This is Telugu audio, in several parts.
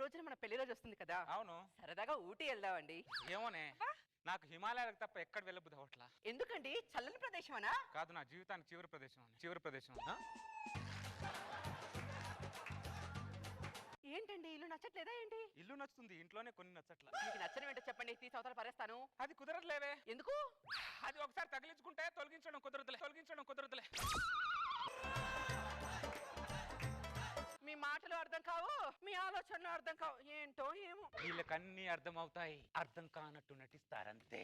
రోజున మన పెళ్లి రోజు వస్తుంది కదా. అవును. సరదాగా ఊటీ వెళ్దామండి. ఏమోనే, నాకు హిమాలయాలకు తప్ప ఎక్కడ వెళ్ళబుద్ది అవట్లా. ఎందుకండి? చల్లని ప్రదేశమనా? కాదు, నా జీవితానికి చివరి ప్రదేశం. ఏంటండి ఇల్లు నచ్చట్లేదా ఏంటి? ఇల్లు నచ్చుతుంది, ఇంట్లోనే కొన్ని నచ్చట్లా. మీకు నచ్చని ఏంటో చెప్పండి, తీసి అవతల పరేస్తాను. అది కుదరట్లేవే. ఎందుకు? అది ఒకసారి తగిలించుకుంటే తొలగించడం కుదరదులే. మీ మాటలు అర్థం కావు, మీ ఆలోచనలు అర్థం కావు. ఏంటో ఏమో. వీళ్ళకన్నీ అర్థం అవుతాయి, అర్థం కానట్టు నటిస్తారంతే.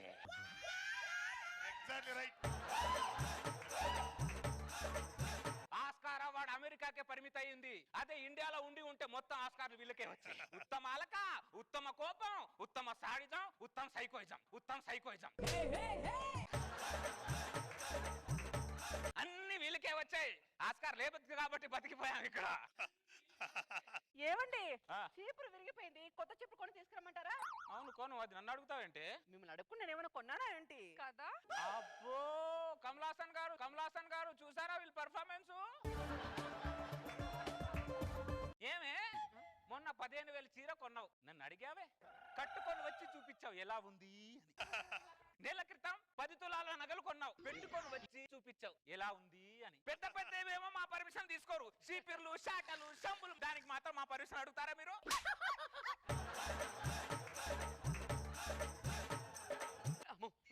ఆస్కార్ అవార్డు అమెరికాకే పరిమితి అయింది. అదే ఇండియాలో ఉండి ఉంటే మొత్తం ఆస్కార్లు వీళ్ళకే వచ్చాయి. ఉత్తమ అలక, ఉత్తమ కోపం, ఉత్తమ సాడిజం, ఉత్తమ సైకోయిజం అన్ని వీళ్ళకే వచ్చాయి. ఆస్కార్ లేబుద్ది కాబట్టి బతికిపోయాం ఇక్కడ. ఏమండి, చీపురు విరిగిపోయింది, కొత్త చీపురు కొని తీసుకురమ్మంటారా? అవును, కోను. అది నన్ను అడుగుతావేంటే? మిమ్మల్ని అడుక్కు నేను ఏమైనా కొన్నానా ఏంటి కదా? అబ్బో, కమలాసన్ గారు చూసారా వీళ్ళ పర్ఫార్మెన్స్? ఏమే, మొన్న 15,000 చీర కొన్నావు, నన్ను అడిగావే, కట్టుకొని వచ్చి చూపించావు ఎలా ఉంది అని. నెల క్రితం 10 తులాల నగలు కొన్నావు, పెట్టుకొని వచ్చి చూపించావు ఎలా ఉంది అని. పెద్ద ఏమో మా పర్మిషన్ తీసుకోరు. సీపీర్లు, షాటలు, షంపులు, దానికి మాత్రం మా పర్మిషన్ అడుగుతారా మీరు?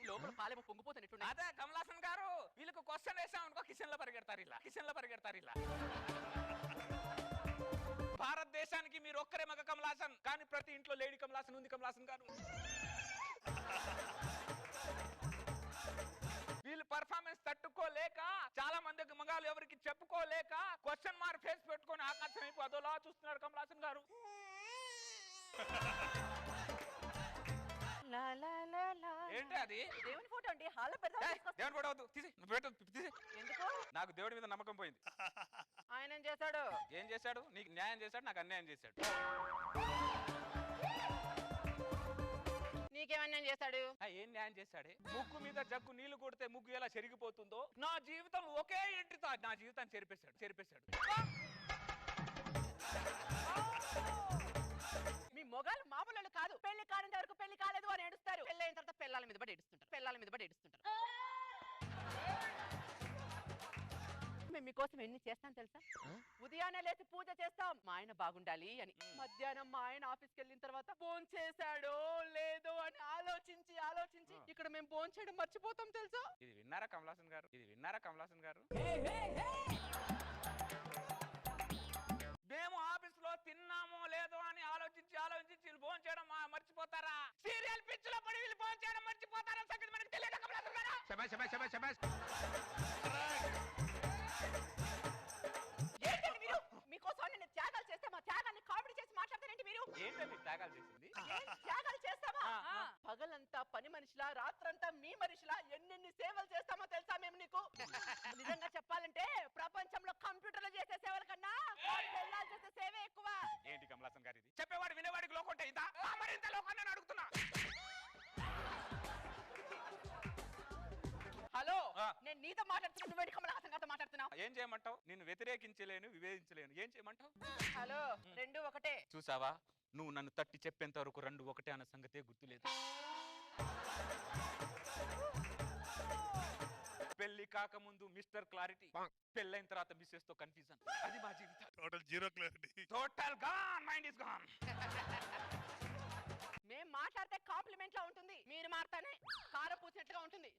లోపల పాలేమో పొంగిపోతున్నట్టు. అదే కమలాసన్ గారు, వీళ్ళకు క్వశ్చన్ వేసాం అనుకో కిచెన్ లో పరిగెడతారు ఇలా. భారతదేశానికి మీరు ఒక్కరే మగ కమలాసన్, కానీ ప్రతి ఇంట్లో లేడీ కమలాసన్ ఉంది. కమలాసన్ గారు వీళ్ళు పర్ఫార్మెన్స్ తట్టుకోలేక, చాలా మంది మగాళ్ళు ఎవరికి చెప్పుకోలేక క్వశ్చన్ మార్క్ ఫేస్ పెట్టుకొని ఆకాశం వైపు అదోలా చూస్తున్నారు కమలాసన్ గారు. ఏంటి అది? దేవుని ఫోటో అండి, హాల్లో పెడదాం. దేవుని ఫోటో వద్దు, తీసి. ఎందుకు? నాకు దేవుడి మీద నమ్మకం పోయింది. ఆయన ఏం చేశాడు? నీకు న్యాయం చేశాడు, నాకు అన్యాయం చేశాడు. నీకేమన్యాయం చేశాడు? ఏం న్యాయం చేశాడే? ముగ్గు మీద జగ్గు నీళ్లు కొడితే ముగ్గు ఎలా చెరిగిపోతుందో, నా జీవితం ఒకే ఎంట్రీతో నా జీవితాన్ని చెరిపేశాడు. మీ మొగాలు మామూలు కాదు. పెళ్లి కానంత వరకు పెళ్లి కాలేదు అని ఏడుస్తారు, పెళ్లి అయిన తర్వాత పిల్లల మీద పడి ఏడుస్తుంటారు. మేము మీకోసం ఎన్ని చేస్తాం తెలుసా? ఉదయాన్నే లేచి పూజ చేస్తాం, మా ఆయన బాగుండాలి అని. మధ్యాహ్నం మా ఆయన ఆఫీస్కి వెళ్ళిన తర్వాత ఫోన్ చేశాడో లేదో అని ఆలోచించి ఇక్కడ మేము ఫోన్ చేయడం మర్చిపోతాం తెలుసా? ఇది విన్నారా కమలాసన్ గారు? మేము ఆఫీస్ లో తిన్నామో లేదో అని ఆలోచించి వీళ్ళు ఫోన్ చేయడం మర్చిపోతారా? సీరియల్ పిచ్ లో పడి వీళ్ళు ఫోన్ చేయడం మర్చిపోతారా? సంగతి మనకి తెలియదు కమలాసన్ గారు. మీకోసం నేను త్యాగాలు చేస్తే మా త్యాగాన్ని కామెడీ చేసి మాట్లాడతారేంటి మీరు? ఏంటండి త్యాగాలు చేసింది? త్యాగాలు చేస్తామా? పగలంతా పని మనిషిలా, రాత్రంతా మీ మనిషిలా ఎన్నెన్ని సేవలు చేస్తామో తెలుసా మేము నీకు? నిజంగా చెప్పాలంటే ప్రపంచంలో కంప్యూటర్లు చేసే సేవల కన్నా పిల్లలు చేసే సేవే ఎక్కువ. ఏంటి కమలాసన్ గారు ఇది? చెప్పేవాడు వినేవాడికి లోకంటే ఇంత మరింత లోకాన్ని అడుగుతున్నా. హలో, నేను నీతో మాట్లాడుతున్నా, కమలాసన్ గారితో మాట్లాడుతున్నా. ఏం చేయమంటావు? నిన్ను వ్యతిరేకించలేను, వివేదించలేను. ఏం చేయమంటావు? హలో, రెండు ఒకటే. చూసావా, నువ్వు నన్ను తట్టి చెప్పేంత వరకు రెండు ఒకటే అన్న సంగతే గుర్తులేదు. పెళ్లి కాకముందు మిస్టర్ క్లారిటీ, పెళ్ళైన తర్వాత మిస్సెస్ తో కన్ఫ్యూజన్. అది మా జీవితం. Total zero clarity. Total gone, mind is gone. మేం మాట్లాడితే కాంప్లిమెంట్ లా ఉంటుంది, మీరు మాట్లాడితే కారం పూసినట్టుగా ఉంటుంది.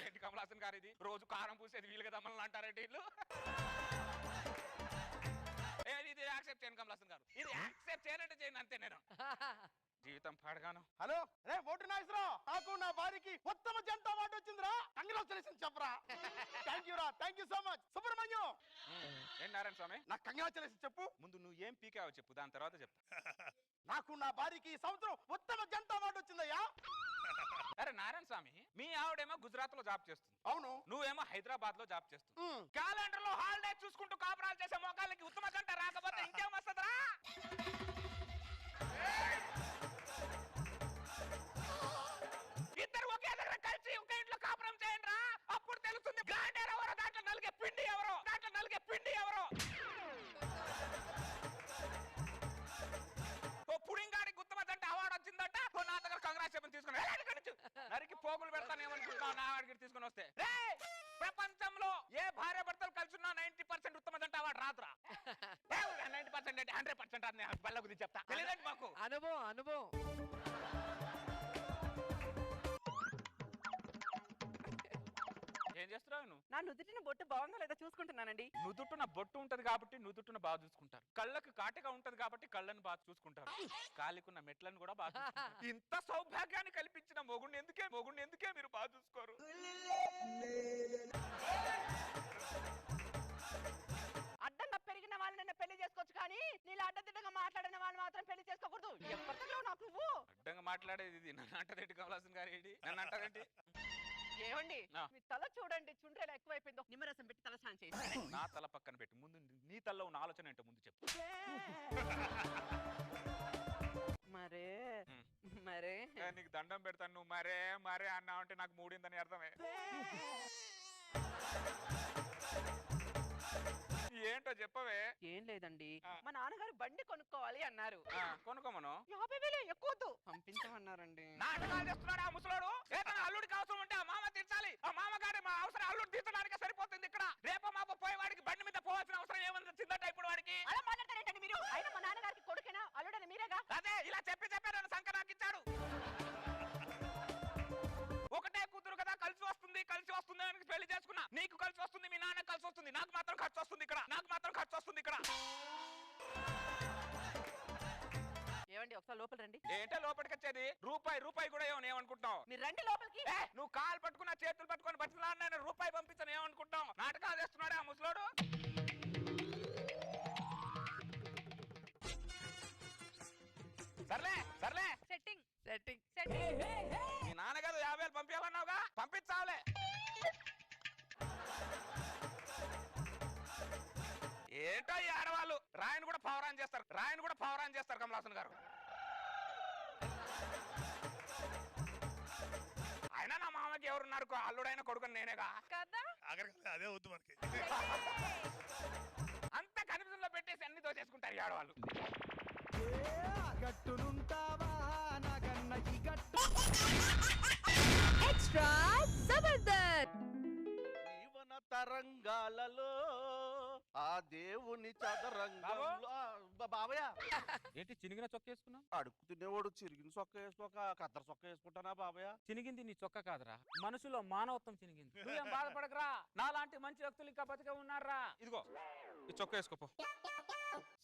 ఏంటి కమలాసన్ గారు ఇది? రోజు కారం పూసేది వీళ్ళు కదా మనల్ని అంటారంటే వీళ్ళు. ఇది యాక్సెప్ట్ చేయను కమలాసన్ గారు, ఇది యాక్సెప్ట్ చేయనంటే చేయను అంతే. నేను జీవితం పాడగాను. హలో రే ఓటు నాగేశ్వరరావు, నాకు నా భార్యకి ఉత్తమ జంట అవార్డు వచ్చిందిరా. కంగ్రాచులేషన్ చెప్పరా. Thank you so much. Subrahmanyam, ఏం నారాయణ స్వామి, నాకు కంగ్రాచులేషన్ చెప్పు. ముందు నువ్వు ఏం పీకావో చెప్పు, దాని తర్వాత చెప్తా. నాకు నా భార్యకి ఈ సంవత్సరం ఉత్తమ జంట అవార్డు వచ్చిందయ్యా. అరే నారాయణ స్వామి, మీ ఆవిడేమో గుజరాత్ లో జాబ్ చేస్తుంది, అవును, నువ్వేమో హైదరాబాద్ లో జాబ్ చేస్తుంది. క్యాలెండర్ లో హాలిడే చూసుకుంటూ కాపురాలు చేసే మోకాళ్ళకి ఉత్తమ జంట రాకపోతే ఇంకేం వస్తుందిరా? ఇద్దరు ఒకే దగ్గర కలిసి ఒకే ఇంట్లో కాపురం చేయండి రా, అప్పుడు తెలుస్తుంది గ్రైండర్ ఎవరో, దాంట్లో నలిగే పిండి ఎవరో. ఓ పుడింగ్ పోగులు పెడతాను ఏమనుకుంటున్నావు నా వాడికి తీసుకుని వస్తే రేయ్, ప్రపంచంలో ఏ భార్య భర్తలు కలిసి ఉన్నా 90% ఉత్తమ జంట వాడు రాదురా 90% అంటే 100% అని బల్ల గురించి చెప్తా తెలియదండి మాకు అనుభవం ఏం చేస్తున్నావు నువ్వు నా నుదుటిన బొట్టు బాగుందో లేదా చూసుకుంటున్నానండి. నుదుట్టున బొట్టు ఉంటది కాబట్టి నుదుట్టున బాగా చూసుకుంటారు, కళ్ళకు కాటిగా ఉంటది కాబట్టి కళ్ళను బాగా చూసుకుంటారు, కాలికున్న మెట్లను కూడా బాగా చూసుకుంటారు. ఇంత సౌభాగ్యాన్ని కల్పించిన మొగుడిని ఎందుకే మీరు బాగా చూసుకోరు? అడ్డంగా పెరిగిన వాళ్ళని పెళ్లి చేసుకోవచ్చు కానీ నీళ్ళు అడ్డదిడ్డంగా మాట్లాడిన వాళ్ళు మాత్రం పెళ్లి చేసుకోకూడదు. ఎప్పటిలో నాకు నువ్వు అడ్డంగా మాట్లాడేది ఇది. నన్ను అంటదేంటి కమలాసన్ గారు? ఏంటి నన్ను అంటారేంటి? ఏమండి ఆ. మీ తల చూడండి, చుండ్రేలా ఎక్కువైపోయిందో. నిమ్మరసం పెట్టి తల స్నానం చేసి నా తల పక్కన పెట్టి ముందు నీ తల్లో ఉన్న ఆలోచన ఏంటో ముందు చెప్పు. మరే ఉమ్. మరే నీకు దండం పెడతాను, నువ్వు మరే అన్నావు అంటే నాకు మూడిందని అర్థమే. ఏంటో చెప్పవే. ఏం లేదండి, ఆ. మా నాన్నగారు బండి కొనుక్కోవాలి అన్నారు. కొనుక్కోమను. 50,000 ఎక్కువద్దు పంపించమన్నారండి. నాటకాలు చేస్తున్నాడు ఆ ముసలోడు. ఏదైనా అల్లుడికి అవసరం ఉంటే ఆ మామ తీర్చాలి. ఆ మామగారి మా అవసరం అల్లుడు తీర్చడానికే సరిపోతుంది. ఇక్కడ రేపో మాపో పోయేవాడికి బండి మీద పోవాల్సిన అవసరం ఏమన్నా వచ్చిందట ఇప్పుడు వాడికి? అలా మాట్లాడతారేంటండి మీరు? అయినా మా నాన్నగారికి కొడుకేనా అల్లుడని మీరేగా. అదే ఇలా చెప్పి నన్ను సంక నాకిచ్చాడు. ఒకటే కూతురు కదా, కలిసి వస్తుంది అని పెళ్లి చేసుకున్నా. నీకు కలిసి వస్తుంది, మీ నాన్న కలిసి వస్తుంది, నాకు మాత్రం ఖర్చు వస్తుంది ఇక్కడ. ఏమండి ఒకసారి లోపల రండి. ఏంటో లోపలికి వచ్చేది? రూపాయి కూడా ఏమనుకుంటున్నావు? మీరు రండి లోపలికి. నువ్వు కాలు పట్టుకున్నా చేతులు పట్టుకుని బతిలాడినా రూపాయి పంపించను ఏమనుకుంటావు? నాటకాలు చేస్తున్నాడే ఆ ముసలోడు. సర్లే సెట్టింగ్ మీ నాన్న కదా 50,000 పంపించాలన్నావుగా, పంపించాలే. ఏంటో ఈ ఆడవాళ్ళు రాయని కూడా పవరాన్ చేస్తారు కమలాసన్ గారు. అయినా నా మామకి ఎవరున్నారు? అల్లుడైన కొడుకుని నేనేగా కదా. అదే వద్దు మనకి. అంత కనిపిసంలో పెట్టేసి అన్ని దోచేసుకుంటారు ఈ ఆడవాళ్ళు. ఎక్స్ట్రా జబర్దస్త్. జీవన తరంగాలలో ఆ దేవుని చదరంగంలో బాబయ్య ఏంటి చినిగిన చొక్క వేసుకున్నావు? అడుగు తినేవాడు చిరిగిన సొక్క వేసుకోక కద్దరు సొక్క వేసుకుంటానా బాబయ్య? చినిగింది నీ చొక్క కాదురా, మనసులో మానవత్వం చినిగింది. నువ్వేం బాధపడకరా, నాలాంటి మంచి వ్యక్తులు ఇంకా బతికే ఉన్నారా. ఇదిగో ఈ చొక్క వేసుకోపో.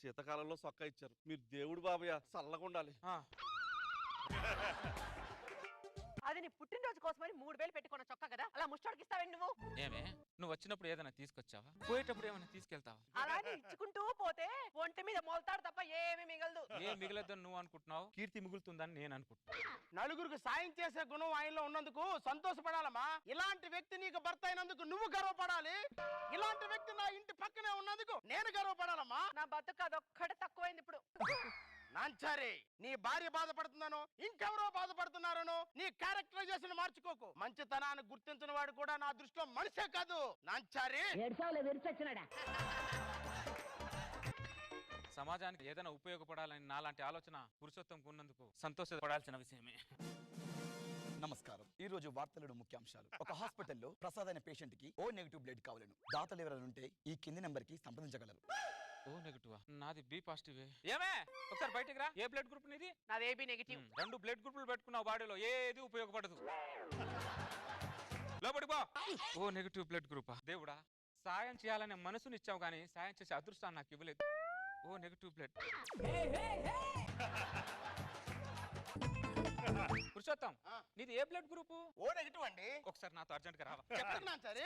శీతకాలంలో సొక్క ఇచ్చారు, మీరు దేవుడు బాబయ్య, చల్లగా ఉండాలి. అది నీ పుట్టినరోజు కోసమని 3,000 పెట్టుకున్న చొక్కా కదా, అలా ముష్టోడికి ఇస్తావండి నువ్వు. ఏమే నువ్వు వచ్చినప్పుడు ఏదైనా తీసుకొచ్చావా? పోయేటప్పుడు ఏమైనా తీసుకెళ్తావా? అలానే ఇచ్చుకుంటూ పోతే ఒంటి మీద మొలతాడు తప్ప ఏమీ మిగలదు. ఏం మిగలద్దని నువ్వు అనుకుంటున్నావు, కీర్తి మిగులుతుందని నేను అనుకుంటున్నాను. నలుగురికి సాయం చేసే గుణం ఆయనలో ఉన్నందుకు సంతోషపడాలమ్మా. ఇలాంటి వ్యక్తి నీకు భర్త అయినందుకు నువ్వు గర్వపడాలి. ఇలాంటి వ్యక్తి నా ఇంటి పక్కనే ఉన్నందుకు నేను గర్వపడాలమ్మా. నా బతుకు అదొక్కటి తక్కువైంది ఇప్పుడు. నాంచారి, నీ భార్య బాధపడుతున్నానో ఇంకెవరో బాధపడుతున్నారనో నీ క్యారెక్టరైజేషన్ మార్చుకోకు. మంచితనాన్ని గుర్తించిన వాడు కూడా నా దృష్టిలో మనిషే కాదు. నాంచారి, సమాజానికి ఏదైనా ఉపయోగపడాలని నాలాంటి ఆలోచన పురుషోత్తంకు ఉన్నందుకు సంతోషపడాల్సిన విషయమే. నమస్కారం. ఈ రోజు వార్తలను ముఖ్యాంశాలు. ఒక హాస్పిటల్లో ప్రసాద్ అనే పేషెంట్ కి ఓ నెగిటివ్ బ్లడ్ కావాలను. దాతలు ఎవరైనా ఉంటే ఈ కింది నెంబర్ కి సంప్రదించగలరు. ఓ నెగటివ్, నాది బి పాజిటివ్. ఏమే ఒకసారి బయటికి రా. ఏ బ్లడ్ గ్రూప్ నీది? నాది AB నెగిటివ్. 2 బ్లడ్ గ్రూపులు పెట్టుకున్నావు, బాడీలో ఏది ఉపయోగపడదు. లోపలికి పో. ఓ నెగటివ్ బ్లడ్ గ్రూపా? దేవుడా, సాయం చేయాలనే మనసునిచ్చావు కానీ సాయం చేసే అదృష్టాన్ని నాకు ఇవ్వలేదు. ఓ నెగటివ్ బ్లడ్. పురుషోత్తం, నీది ఏ బ్లడ్ గ్రూపు? ఓ నెగిటివ్ అండి. ఒకసారి నాతో అర్జెంట్ గా రావా? చెప్పండి నాంచారి.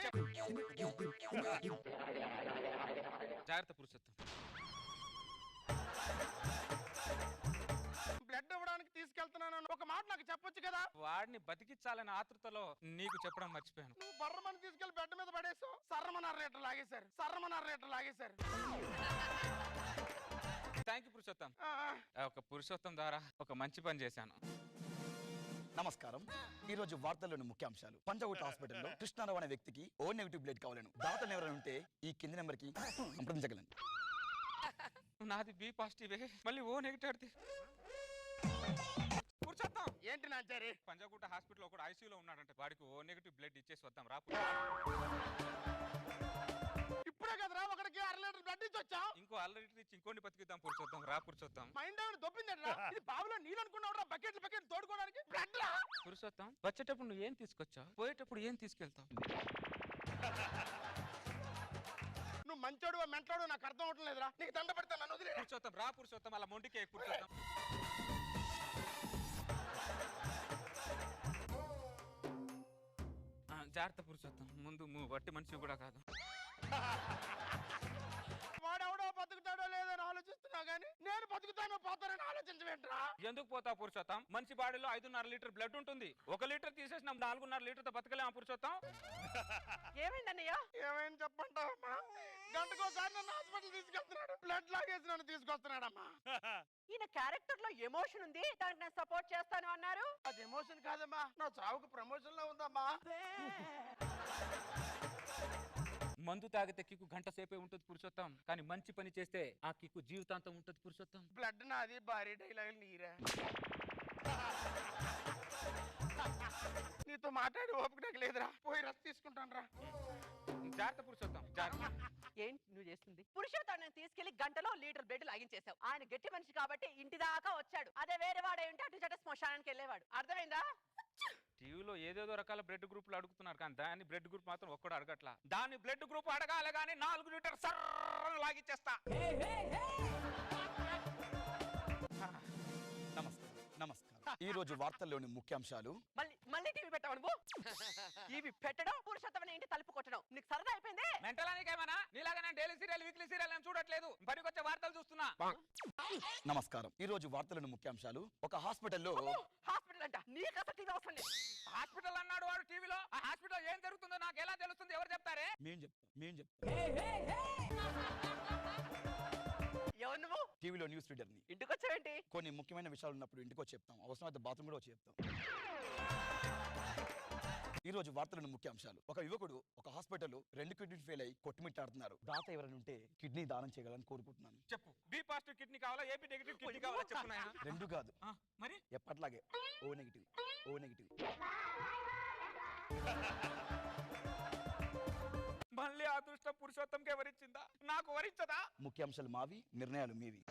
జాగ్రత్త పురుషోత్తం. బ్లడ్ ఇవ్వడానికి తీసుకెళ్తున్నాను ఒక మాట నాకు చెప్పొచ్చు కదా. వాడిని బతికించాలనే ఆతృతలో నీకు చెప్పడం మర్చిపోయాను. నువ్వు బర్రమని తీసుకెళ్లి బెడ్ మీద పడేసావు. సర్రమన్నారు లీటర్ లాగేశారు. Thank you Purushottam. ఒక పురుషోత్తం ద్వారా ఒక మంచి పని చేశాను. నమస్కారం. ఈ రోజు వార్తల్లోని ముఖ్యాంశాలు. పంచగుట్ట హాస్పిటల్లో కృష్ణారావు అనే వ్యక్తికి ఓ నెగిటివ్ బ్లడ్ కావాలను. దాతలు ఎవరైనా ఉంటే ఈ కింది నెంబర్ కి సంప్రదించగలను. నాది బి పాజిటివ్, మళ్ళీ ఓ నెగిటివ్. పురుషోత్తం ఏంటి నాంచారి? పంజాగుట్ట హాస్పిటల్ ఒకడు ఐసీయూలో ఉన్నాడంటే వాడికి ఓ నెగిటివ్ బ్లడ్ ఇచ్చేసి వద్దాం రా. ఇప్పుడే కదరా ఒకడికి 1/2 లీటర్ బ్లడ్ ఇచ్చి వచ్చాం. ఇంకో ఆల్రెడీ ఇచ్చి ఇంకోటి బతికిద్దాం పురుషోత్తం రా పురుషోత్తం. మైండ్ ఏమైనా దొబ్బిందట్రా? ఇది బావిలో నీళ్ళు అనుకున్నావురా? బకెట్లు తోడుకోవడానికి బ్లడ్ రా. పురుషోత్తం వచ్చేటప్పుడు నువ్వు ఏం తీసుకొచ్చావు, పోయేటప్పుడు ఏం తీసుకెళ్తావు? నువ్వు మంచోడు మెంటోడు నాకు అర్థం అవటం లేదురా. నీకు దండ పెడతా నన్ను వదిలే. పురుషోత్తం రా పురుషోత్తం, అలా మొండికే పురుషోత్తం. జాగ్రత్త పురుషోత్తం, ముందు వట్టి మనిషి కూడా కాదు. వాడెవడో బతుకుతాడో లేదో అని ఆలోచిస్తున్నా గానీ నేను బతుకుతానో పోతానని ఆలోచించవేంట్రా? ఎందుకు పోతావు పురుషోత్తం? మనిషి బాడీలో 5.5 లీటర్ బ్లడ్ ఉంటుంది. 1 లీటర్ తీసేసిన 4.5 లీటర్తో బతకలేమా పురుషోత్తం? ఏమైందన్నయ్య? ఏమైంది చెప్పంటావమ్మా? గంటకోసారి నన్ను హాస్పిటల్ తీసుకెళ్తున్నాడు, బ్లడ్ లాగేసి నన్ను తీసుకొస్తున్నాడమ్మా. ఈయన క్యారెక్టర్ లో ఎమోషన్ ఉంది, దానికి నేను సపోర్ట్ చేస్తాను అన్నారు. అది ఎమోషన్ కాదమ్మా, నా చావుకు ప్రమోషన్ లో ఉందమ్మా. మందు తాగితే కిక్కు గంట సేపే ఉంటుంది పురుషోత్తం, కానీ మంచి పని చేస్తే ఆ కిక్కు జీవితాంతం ఉంటుంది పురుషోత్తం. బ్లడ్ నాది, భారీ డైలాగ్ నీరా. నీతో మాట్లాడి ఓపిక నాకు లేదురా, పోయి రస్ తీసుకుంటాను రా. జాగ్రత్త పురుషోత్తం, జాగ్రత్త. ఏంటి నువ్వు చేస్తుంది? పురుషోత్తాన్ని తీసుకెళ్లి గంటలో లీటర్ బ్లడ్ లాగించేశావు. ఆయన గట్టి మనిషి కాబట్టి ఇంటి దాకా వచ్చాడు. అదే వేరే వాడే ఉంటే అటు చట శ్మశానానికి వెళ్ళేవాడు. అర్థమైందా? టీవీలో ఏదేదో రకాల బ్లడ్ గ్రూపులు అడుగుతున్నారు, కానీ దాని బ్లడ్ గ్రూప్ మాత్రం ఒక్కడు అడగట్లా. దాని బ్లడ్ గ్రూప్ అడగాలి కానీ 4 లీటర్ సర్ర లాగిచ్చేస్తా. నమస్కారం. ఈ రోజు వార్తల్లోని ముఖ్యాంశాలు. మళ్ళీ టీవీ పెట్టావు నువ్వు? టీవీ పెట్టడం, పురుషోత్తం ఇంటి తలుపు కొట్టడం నీకు సరదా అయిపోయింది? మెంటలానికేమన్నా? నీలాగా నేను డైలీ సీరియల్ వీక్లీ సీరియల్ అని చూడట్లేదు, పనికొచ్చే వార్తలు చూస్తున్నా. నమస్కారం. ఈ రోజు వార్తల్లోని ముఖ్యాంశాలు. ఒక హాస్పిటల్లో హాస్పిటల్ అంట, నీకు అసలు టీవీ అవసరం లేదు. హాస్పిటల్ అన్నాడు వాడు టీవీలో. ఆ హాస్పిటల్ ఏం జరుగుతుందో నాకు ఎలా తెలుస్తుంది? ఎవరు చెప్తారే? మేం చెప్తాం. ఎవరు నువ్వు? టీవీలో న్యూస్ రీడర్ని. ఇంటికి వచ్చావేంటి? కొన్ని ముఖ్యమైన విషయాలు ఉన్నప్పుడు ఇంటికి వచ్చి చెప్తాం, అవసరమైతే బాత్రూమ్ కూడా వచ్చి చెప్తాం. ఈ రోజు వార్తలను ముఖ్యాంశాలు. ఒక యువకుడు ఒక హాస్పిటల్లో 2 కిడ్నీలు ఫెయిల్ అయి కొట్టుమిట్టాడుతున్నారు. దాత ఎవరైనా ఉంటే కిడ్నీ దానం చేయగలని కోరుకుంటున్నాను. చెప్పు. బి పాజిటివ్ కిడ్నీ కావాలా, ఏబి నెగిటివ్ కిడ్నీ కావాలా? చెప్పు నాయనా. 2 కాదు, మరి ఎప్పట్లాగే ఓ నెగిటివ్. మళ్ళీ అదృష్టం పురుషోత్తంకి వరించిందా? నాకు వరించదా? ముఖ్యాంశాలు మావి, నిర్ణయాలు మీవి.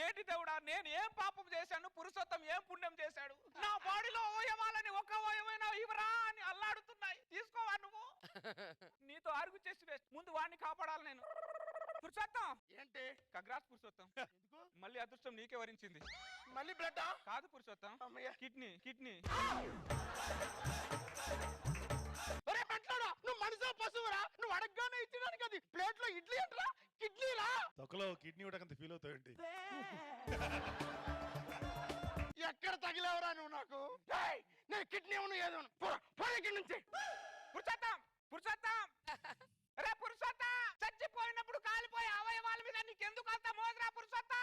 ఏంటి దేవుడా, నేను ఏం పాపం చేశాను, పురుషోత్తం ఏం పుణ్యం చేశాడు? నా బాడీలో అవయవాలని ఒక్క అవయవైనా ఇవరా అని అల్లాడుతున్నాయి. తీసుకోవా నువ్వు? నీతో ఆర్గ్యూ చేసి వేస్ట్. ముందు వాడిని కాపాడాలి నేను. పురుషోత్తం ఏంటి? కంగ్రాట్స్ పురుషోత్తం, మళ్ళీ అదృష్టం నీకే వరించింది. మళ్ళీ బ్లడ్? కాదు పురుషోత్తం, అమ్మయ్య. కిడ్నీ. నువ్వు మనిషి పశువురా? నువ్వు అడగగానే ఇచ్చడానికి అది ప్లేట్ లో ఇడ్లీ అంటరా, కిడ్నీ రా. తొక్కలో కిడ్నీ ఉడకంత ఫీల్ అవుతావేంటి? ఎక్కడ తగిలేవరా నువ్వు నాకు? నేను కిడ్నీ ఉన్నా ఏదో ఇక్కడి నుంచి. పురుషోత్తం రే పురుషోత్తం, చచ్చిపోయినప్పుడు కాలిపోయే అవయవాల మీద నీకెందుకు అంత మోజరా పురుషోత్తం?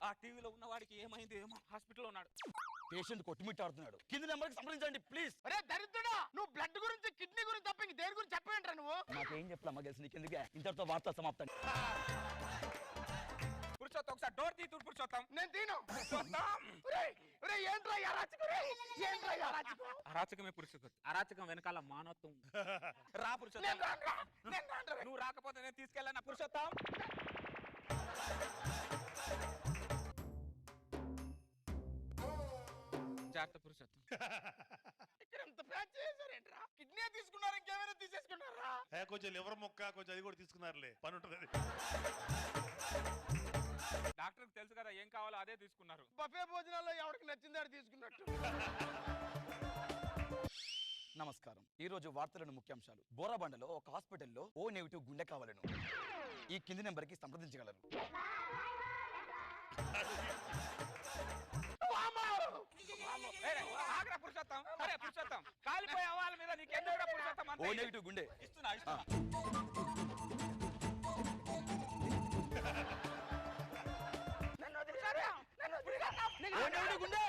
ఆ టీవీలో ఉన్న వాడికి ఏమైంది ఏమో, హాస్పిటల్లో ఉన్నాడు. పేషెంట్ కొట్టుమిట్టాడుతున్నాడు. కింది నెంబర్కి సంప్రదించండి ప్లీజ్. అరే దరిద్రుడా, నువ్వు బ్లడ్ గురించి కిడ్నీ గురించి తప్ప ఇంక దేని గురించి చెప్పేంట్రా నువ్వు? నాకేం చెప్పలమ్మా తెలుసు నీకెందుకే. ఇంతటితో వార్త సమాప్తం. పురుషోత్తం ఒకసారి డోర్ తీతుడు పురుషోత్తం. నేను తీను. ఏంట్రా అరాచకమే పురుషోత్తం, అరాచకం వెనకాల మానవత్వం. రా పురుషోత్తం, నువ్వు రాకపోతే నేను తీసుకెళ్ళాను పురుషోత్తం. జాగ్రత్త పురుషోత్తం. ఇక్కడ ఎంత ప్యాచ్ చేశారేంట్రా? కిడ్నీ తీసుకున్నారు, ఇంకేమైనా తీసేసుకున్నారా? కొంచెం లివర్ మొక్క కొంచెం అది కూడా తీసుకున్నారులే, పని ఉంటుంది. డాక్టర్కి తెలుసు కదా ఏం కావాలో అదే తీసుకున్నారు. బఫే భోజనాల్లో ఎవరికి నచ్చింది అది తీసుకున్నట్టు. నమస్కారం. ఈ రోజు వార్తలను ముఖ్యాంశాలు. బోరాబండలో ఒక హాస్పిటల్లో ఓ నెగిటివ్ గుండె కావాలను ఈ కింది నెంబర్కి సంప్రదించగలరు. పురుషోత్తం, అరే పురుషోత్తం, కాలిపోయే అవ్వాల మీద నీకెందుకు పురుషోత్తం? ఓ నెగిటివ్ గుండె ఇస్తున్నా. ఓ నెగిటివ్ గుండె.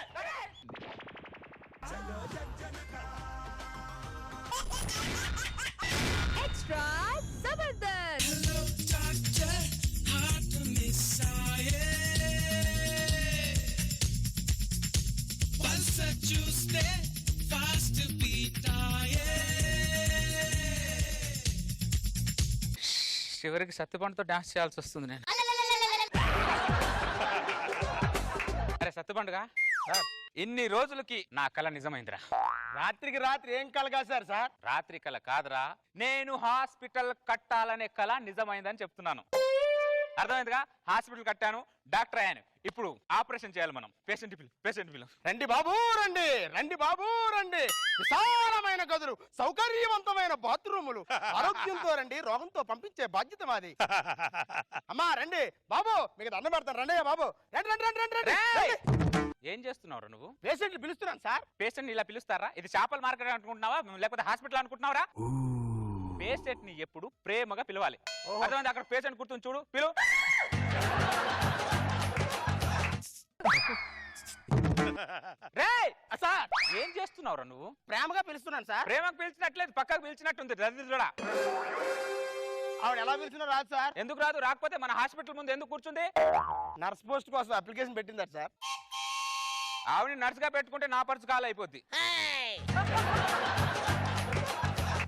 Extra Zabardast! చివరికి సత్తుపండుతో డాన్స్ చేయాల్సి వస్తుంది నేను. అరే సత్తుపండుగా, ఇన్ని రోజులకి నా కళ నిజమైందిరా. రాత్రికి రాత్రి ఏం కలగాశారు సార్? రాత్రి కళ కాదురా, నేను హాస్పిటల్ కట్టాలనే కళ నిజమైందని చెప్తున్నాను. అర్థమైందిగా? హాస్పిటల్ కట్టాను, డాక్టర్ అయ్యాను. ఇప్పుడు ఆపరేషన్ చేయాలి మనం. పేషెంట్ పిలు. రండి బాబు రండి, రండి బాబు రండి. విశాలమైన గదులు, సౌకర్యవంతమైన బాత్రూములు, ఆరోగ్యంతో రండి, రోగంతో పంపించే బాధ్యత మాది. అమ్మా రండి బాబు, మీకు దండం పెడతాను. రండి బాబు, రండి రండి రండి రండి రండి. ఏం చేస్తున్నావు నువ్వు? పేషెంట్లు పిలుస్తున్నాను సార్. పేషెంట్ ఇలా పిలుస్తారా? ఇది చేపల మార్కెట్ అనుకుంటున్నావా లేకపోతే హాస్పిటల్ అనుకుంటున్నావరా? పేషెంట్ ని ఎప్పుడు ప్రేమగా పిలవాలి. అర్థమైంది? అక్కడ పేషెంట్ గుర్తుంది చూడు, పిలు. సార్ ఏం చేస్తున్నావురా నువ్వు? ప్రేమగా పిలుస్తున్నాను సార్. ప్రేమకు పిలిచినట్లేదు, పక్కకు పిలిచినట్టుంది. దరిద్రుడా, ఆవిడ ఎలా పిలుస్తున్నారు రాదు సార్. ఎందుకు రాదు? రాకపోతే మన హాస్పిటల్ ముందు ఎందుకు కూర్చుంది? నర్స్ పోస్ట్ కోసం అప్లికేషన్ పెట్టిందట సార్. ఆవిడ నర్స్ గా పెట్టుకుంటే నా పర్సు కాల్ అయిపోద్ది.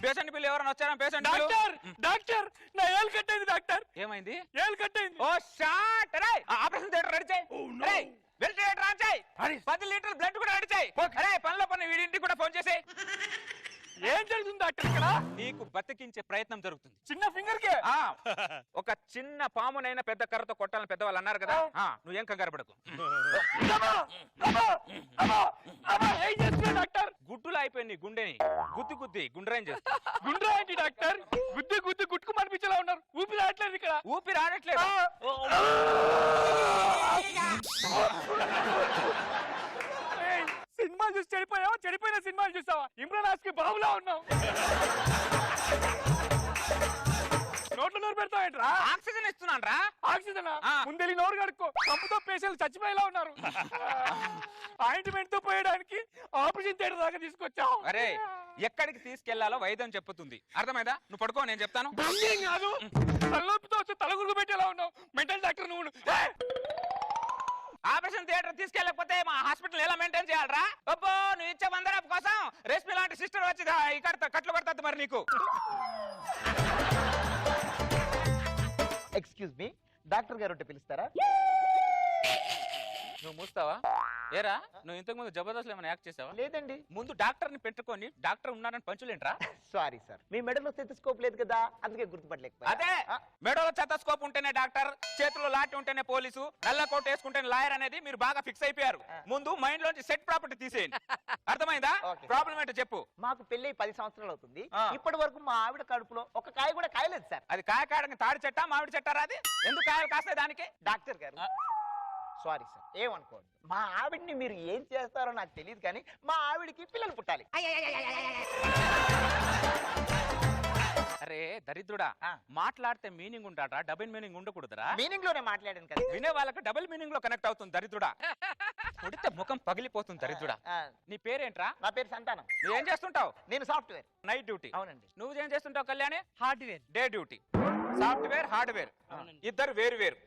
పేషెంట్ బిల్ ఎవరైనా వచ్చారా? పేషెంట్ డాక్టర్ నా ఏలు కట్టయింది డాక్టర్. ఏమైంది? ఏలు కట్టయింది. ఓ షాట్. ఆపరేషన్ థియేటర్ రెడీ చేయి. వెంటిలేటర్ ఆన్ చేయి. 10 లీటర్ల బ్లడ్ కూడా రెడీ చేయి. అరే పనిలో పని వీడింటికి కూడా ఫోన్ చేసి. ఏం జరుగుతుంది డాక్టర్ ఇక్కడ? నీకు బతికించే ప్రయత్నం జరుగుతుంది. చిన్న ఫింగర్ కే ఒక చిన్న పామునైనా పెద్ద కర్రతో కొట్టాలని పెద్దవాళ్ళు అన్నారు కదా. నువ్వేం కంగారు పడకు. ఏం చేస్తున్నా డాక్టర్? గుడ్డులు అయిపోయింది గుండెని గుద్ది గుండ్రాయం చేస్తా. గుండ్రా ఏంటి డాక్టర్? గుద్ది గుట్టుకు మనిపించేలా ఉన్నారు. ఊపిరి రావట్లేదు ఇక్కడ. ఊపిరి ఆడట్లేదు. సినిమాలు చూసి చెడిపోయావా? చెడిపోయిన సినిమాలు చూసావా? ఇమ్రాన్ హాస్కి బాబులా ఉన్నావు. నోట్లో నోరు పెడతావేంట్రా? ఆక్సిజన్ ఇస్తున్నాను రా. ఆక్సిజన్ ముందెళ్ళి నోరు కడుక్కో. కంపుతో పేషెంట్లు చచ్చిపోయేలా ఉన్నారు. ఆయింట్మెంట్ తో పోయడానికి ఆపరేషన్ థియేటర్ దాకా తీసుకొచ్చావు. అరే ఎక్కడికి తీసుకెళ్లాలో వైద్యం చెప్పుతుంది. అర్థమైందా? నువ్వు పడుకో, నేను చెప్తాను. కాదు, తలనొప్పితో వచ్చి తలగురుకు పెట్టేలా ఉన్నావు. మెంటల్ డాక్టర్ నువ్వు. ఆపరేషన్ థియేటర్ తీసుకెళ్ళకపోతే మా హాస్పిటల్ ఎలా మెయింటైన్ చేయాలరా? అబ్బో, నువ్వు ఇచ్చే బందరాపు కోసం రేష్మి లాంటి సిస్టర్ వచ్చి ఇక్కడ కట్లు కడతా మరి నీకు. ఎక్స్క్యూజ్ మీ, డాక్టర్ గారు ఉంటే పిలుస్తారా? నువ్వు మూస్తావా? ఏరా, నువ్వు ఇంతకు ముందు జబర్దస్త్ ఏమైనా యాక్ట్ చేసావా? లేదండి. ముందు డాక్టర్ ని పెట్టుకొని డాక్టర్ ఉన్నారని పంచులేంట్రా? సారీ సార్, మీ మెడలో స్టెథోస్కోప్ లేదు కదా, అందుకే గుర్తుపట్టలేకపోయా. అదే మెడలో స్టెథోస్కోప్ ఉంటేనే డాక్టర్, చేతిలో లాఠీ ఉంటేనే పోలీసు, నల్ల కోట్ వేసుకుంటేనే లాయర్ అనేది మీరు బాగా ఫిక్స్ అయిపోయారు. ముందు మైండ్ లోంచి సెట్ ప్రాపర్టీ తీసేయండి. అర్థమైందా? ప్రాబ్లం ఏంటో చెప్పు. మాకు పెళ్ళి 10 సంవత్సరాలు అవుతుంది. ఇప్పటి వరకు మా ఆవిడ కడుపులో ఒక కాయ కూడా కాయలేదు సార్. అది కాయ కాయడానికి తాడి చెట్టా మామిడి చెట్టారా? అది ఎందుకు కాయలు కాస్తాయి దానికి? డాక్టర్ గారు సారీ సార్, ఏమనుకోండి. మా ఆవిడ్ని మీరు ఏం చేస్తారో నాకు తెలియదు, కానీ మా ఆవిడికి పిల్లలు పుట్టాలి. అరే దరిద్రుడా, మాట్లాడితే మీనింగ్ ఉంటాడా? Double meaning ఉండకూడదురా? మీనింగ్ లోనే మాట్లాడాను కదా. వినే వాళ్ళకి డబుల్ మీనింగ్ లో కనెక్ట్ అవుతుంది దరిద్రుడా. కొడితే ముఖం పగిలిపోతుంది దరిద్రుడా. నీ పేరేంట్రా? నా పేరు సంతానం. నువ్వేం చేస్తుంటావు? నేను సాఫ్ట్వేర్. Night duty. అవునండి. నువ్వేం చేస్తుంటావు Kalyani? Hardware. Day duty. Software hardware ఇద్దరు వేరు వేరు.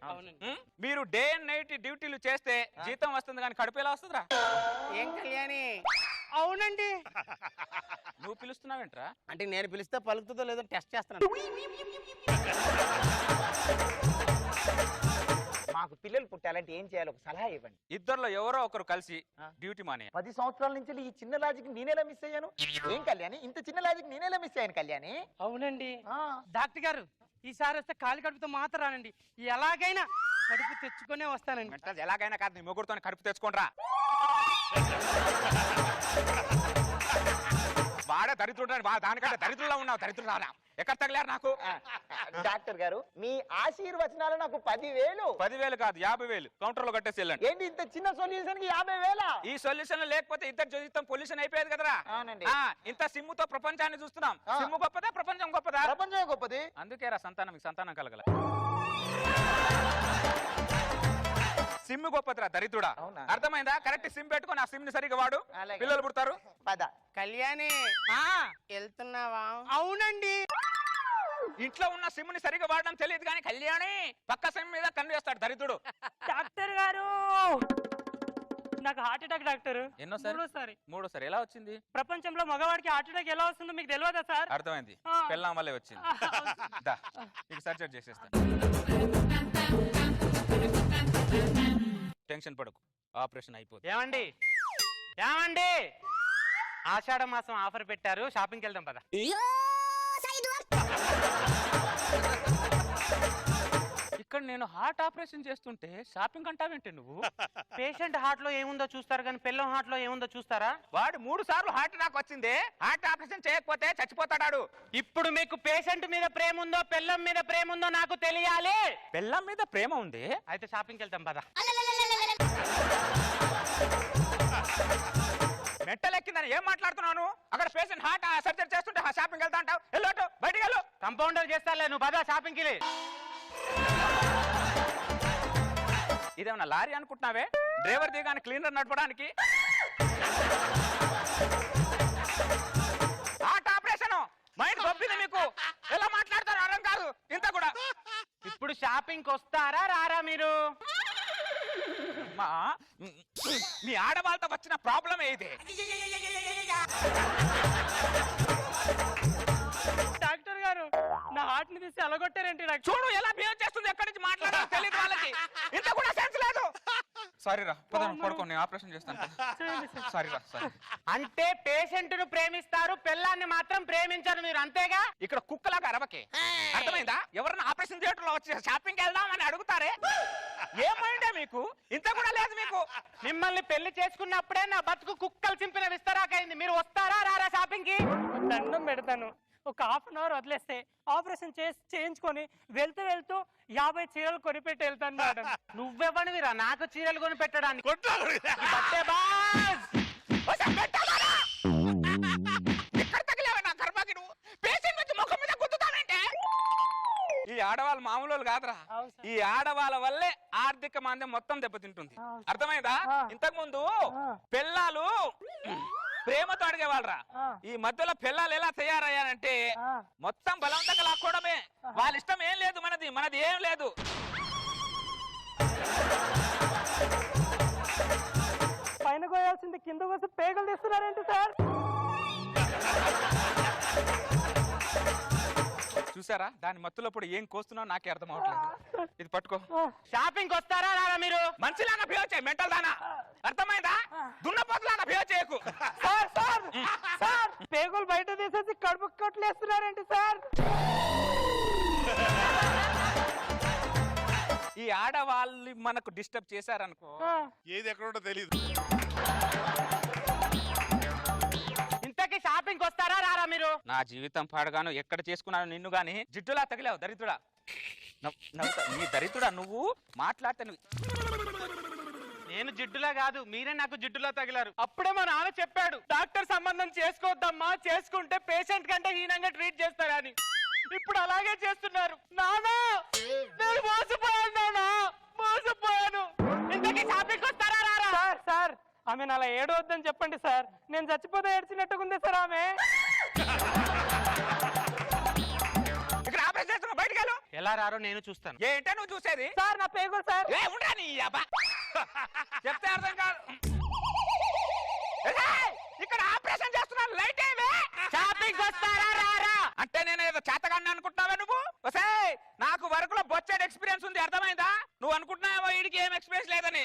మీరు డే అండ్ నైట్ డ్యూటీలు చేస్తే జీతం వస్తుంది కానీ కడుపు ఎలా వస్తుందిరా? ఏం కళ్యాణి? అవునండి. నువ్వు పిలుస్తున్నావేంట్రా? అంటే నేను పిలిస్తే పలుకుతుందో లేదో టెస్ట్ చేస్తున్నాను. మాకు పిల్లలు పుట్టాలంటే ఏం చేయాలి, ఒక సలహా ఇవ్వండి. ఇద్దరులో ఎవరో ఒకరు కలిసి డ్యూటీ మానే. 10 సంవత్సరాల నుంచి ఈ చిన్న లాజిక్ నేనేలా మిస్ అయ్యాను? ఏం కళ్యాణి, ఇంత చిన్న లాజిక్ నేనేలా మిస్ అయ్యాను కళ్యాణి? అవునండి డాక్టర్ గారు, ఈసారి వస్తే ఖాళీ కడుపుతో మాత్రం రానండి. ఎలాగైనా కడుపు తెచ్చుకునే వస్తానండి. ఎలాగైనా కాదు, నీ ముగ్గురుతో కడుపు తెచ్చుకోనరా. వాడే దరిద్రుడు, దానికంటే దరిద్రుల్లో ఉన్నావు. దరిద్రుడు ఎక్కడ తగిలారు నాకు? డాక్టర్ గారు, మీ ఆశీర్వచనాలు నాకు 10,000. 10,000 కాదు, 50,000 కౌంటర్ లో కట్టేసి వెళ్ళండి. ఏంటి ఇంత చిన్న సొల్యూషన్ కి 50,000? ఈ సొల్యూషన్ లేకపోతే ఇద్దరు జీవితం పొల్యూషన్ అయిపోయేది కదరా. అవునండి. ఇంత సిమ్ముతో ప్రపంచాన్ని చూస్తున్నాం. సిమ్ము గొప్పదా ప్రపంచం గొప్పదా? ప్రపంచమే గొప్పది. అందుకేరా సంతానం కలగల. సిమ్ గొప్పదిరా దరిద్రుడా. అర్థమైందా? కరెక్ట్ సిమ్ పెట్టుకొని ఆ సిమ్ ని సరిగా వాడు, పిల్లలు పుడతారు. కళ్యాణి వెళ్తున్నావా? అవునండి. ఇంట్లో ఉన్న సిమ్ ని సరిగా వాడడం తెలియదు కానీ కళ్యాణి పక్క సిమ్ మీద కన్ను వేస్తాడు దరిద్రుడు. డాక్టర్ గారు, నాకు హార్ట్ అటాక్ డాక్టర్. ఎన్నోసారి? మూడోసారి. ఎలా వచ్చింది? ప్రపంచంలో మగవాడికి హార్ట్ అటాక్ ఎలా వస్తుందో మీకు తెలియదా సార్? అర్థమైంది, పెళ్ళాం వల్లే వచ్చింది. దా, నీకు సర్జరీ చేసేస్తా. టెన్షన్ పడకు, ఆపరేషన్ అయిపోతుంది. ఏమండి ఆషాఢ మాసం ఆఫర్ పెట్టారు, షాపింగ్కి వెళ్దాం పద. ఇక్కడ నేను హార్ట్ ఆపరేషన్ చేస్తుంటే షాపింగ్ అంటావేంటి నువ్వు? పేషెంట్ హార్ట్ లో ఏముందో చూస్తారు కానీ పిల్లం హార్ట్ లో ఏముందో చూస్తారా? వాడు 3 సార్లు హార్ట్ అటాక్ వచ్చింది, హార్ట్ ఆపరేషన్ చేయకపోతే చచ్చిపోతాడు. ఇప్పుడు మీకు పేషెంట్ మీద ప్రేమ ఉందో పిల్లం మీద ప్రేమ ఉందో నాకు తెలియాలి. పెళ్ళాం మీద ప్రేమ ఉంది, అయితే షాపింగ్కి వెళ్తాం పద. మెట్టలెక్కిందని ఏం మాట్లాడుతున్నాను? అక్కడ పేషెంట్ హార్ట్ సర్జరీ చేస్తుంటే షాపింగ్ వెళ్తా అంటావు. వెళ్ళోటు బయటికి వెళ్ళు. కంపౌండర్ చేస్తాలే, నువ్వు పద షాపింగ్కి. ఇదేమన్నా లారీ అనుకుంటున్నావే? డ్రైవర్ దిగాని క్లీనర్ నడపడానికి. హార్ట్ ఆపరేషన్ మైండ్ గొప్పింది మీకు. ఎలా మాట్లాడతారు అర్థం కాదు ఇంత కూడా. ఇప్పుడు షాపింగ్కి వస్తారా రారా మీరు? మీ ఆడవాళ్ళతో వచ్చిన ప్రాబ్లం ఏది? డాక్టర్ గారు నా హార్ట్ ని తీసి అలగొట్టారేంటి డాక్టర్? చూడు ఎలా బిహేవ్ చేస్తుంది, ఎక్కడి నుంచి మాట్లాడాలో తెలియదు వాళ్ళకి. ఇంత కూడా సెన్స్ లేదు. సారీ రా, పదను పడుకో, నేను ఆపరేషన్ చేస్తాను. సారీ రా, సారీ. అంటే పేషెంట్ ను ప్రేమిస్తారు, పిల్లాన్ని మాత్రం ప్రేమించరు మీరు, అంతేగా? ఇక్కడ కుక్కలాగా అరవకే, అర్థమైందా? ఎవరన్నా ఆపరేషన్ థియేటర్ లో వచ్చి షాపింగ్ వెళ్దాం అని అడుగుతారే, ఏమైందే మీకు? ఇంత కూడా లేదు మీకు. మిమ్మల్ని పెళ్లి చేసుకున్నప్పుడే నా బతుకు కుక్కలు చింపిన విస్తరాకైంది. మీరు వస్తారా రారా షాపింగ్ కి? దండం పెడతాను, ఒక హాఫ్ అన్ అవర్ వదిలేస్తే ఆపరేషన్ చేయించుకొని వెళ్తూ 50 చీరలు కొనిపెట్టి వెళ్తాను మేడం. నువ్వెవనివిరా నాకు చీరలు కొని పెట్టడానికి? ఈ ఆడవాళ్ళు మామూలు కాదురా. ఈ ఆడవాళ్ళ వల్లే ఆర్థిక మాంద్యం మొత్తం దెబ్బతింటుంది, అర్థమైందా? ఇంతకు ముందు పిల్లలు ప్రేమతో అడిగేవాళ్ళరా. ఈ మధ్యలో పిల్లలు ఎలా తయారయ్యారంటే మొత్తం బలవంతంగా లాక్కోవడమే. వాళ్ళ ఇష్టం ఏం లేదు, మనది ఏం లేదు. పైన కోయాల్సింది కింద కోసం పేగలు తీస్తున్నారేంటి సార్? చూసారా, దాని మత్తులప్పుడు ఏం కోస్తున్నావు నాకే అర్థం అవట్లేదు. ఇది పట్టుకో. షాపింగ్ వస్తారా రారా మీరు? మంచిలాగా బిహేవ్ చేయి, మెంటల్ దానా, అర్థమైందా? దున్నపోతులాగా బిహేవ్ చేయకు. సార్ పేగులు బయట తీసేసి కడుపు కొట్లేస్తున్నారేంటి సార్? ఈ ఆడవాళ్ళు మనకు డిస్టర్బ్ చేశారనుకో, ఏది ఎక్కడ ఉంటో తెలియదు. ఇంతకీ షాపింగ్ వస్తారా రారా మీరు? నా జీవితం పాడగాను, ఎక్కడ చేసుకున్నాను నిన్ను గాని. జిడ్డులా తగిలావు దరిద్రుడా. నీ దరిద్రుడా, నువ్వు మాట్లాడితే నేను జిడ్డులా కాదు, మీరే నాకు జిడ్డులా తగిలారు. అప్పుడే మా నాన్న చెప్పాడు, డాక్టర్ సంబంధం చేసుకోవద్దమ్మా, చేసుకుంటే పేషెంట్ కంటే హీనంగా ట్రీట్ చేస్తారని. ఇప్పుడు అలాగే చేస్తున్నారు. నానా నేను మోసపోయాను, మోసపోయాను. ఇంతకీ షాపింగ్ వస్తారా రారా? సార్ ఆమె అలా ఏడవద్దని చెప్పండి సార్, నేను చచ్చిపోతే ఏడ్చినట్టుకుంది సార్ ఆమె. ఇక్కడ ఆపరేషన్ చేస్తున్నా, బయటికి వెళ్ళు. ఎలా రారో నేను చూస్తాను. ఏంటే నువ్వు చూసేది? సార్ నా పేగులు సార్. చెప్తే అర్థం కాదు. ఇక్కడ ఆపరేషన్ చేస్తున్నాను, లైట్ ఏవే. షాపింగ్ వస్తారా రారా అంటే నేను ఏదో చేతగాన్ని అనుకుంటున్నావే నువ్వు? నాకు వర్క్ లో బొచ్చేడు ఎక్స్పీరియన్స్ ఉంది, అర్థమైందా? నువ్వు అనుకుంటున్నావో వీడికి ఏం ఎక్స్పీరియన్స్ లేదని.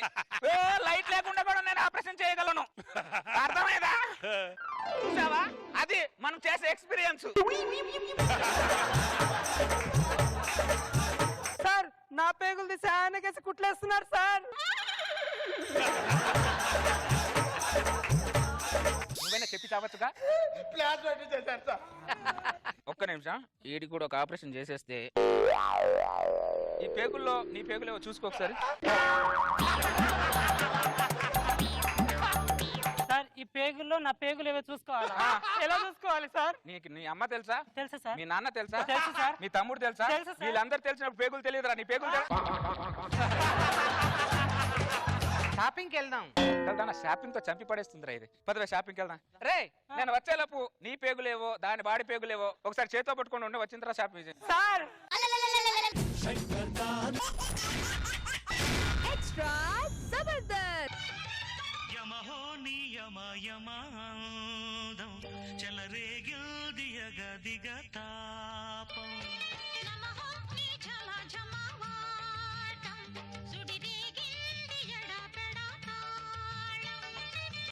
లైట్ లేకుండా కూడా నేను ఆపరేషన్ చేయగలను, అర్థమైందా? చూసావా, అది మనం చేసే ఎక్స్పీరియన్స్. సార్ నా పేగులు తీసి ఆయనకేసి కుట్లేస్తున్నారు సార్. నువ్వైనా చెప్పి చావచ్చుగా. ఒక్క నిమిషం, వీడికి కూడా ఒక ఆపరేషన్ చేసేస్తే ఈ పేగుల్లో నీ పేగులేవో చూసుకో ఒకసారి. సార్ ఈ పేగుల్లో నా పేగులు ఏవో చూసుకోవాలి. ఎలా చూసుకోవాలి సార్? నీకు నీ అమ్మ తెలుసా? తెలుసా సార్? మీ నాన్న తెలుసా? తెలుసు సార్. మీ తమ్ముడు తెలుసా? తెలుసు సార్. వీళ్ళందరూ తెలిసినప్పుడు పేగులు తెలియదురా? నీ పేగులు షాపింగ్కి వెళ్దాం. షాపింగ్ తో చంపి పడేస్తుందిరా ఇది. పదవే షాపింగ్కి వెళ్దాం. రే నేను వచ్చేలోపు నీ పేగులేవో దాని బాడీ పేగులేవో ఒకసారి చేతితో పట్టుకొని ఉండి వచ్చిన తర్వాత షాపింగ్ చేయి. సార్ ఎక్స్ట్రా జబర్దస్త్ నియమయమాదం చెలరేగిల్దియగ దిగ తాపం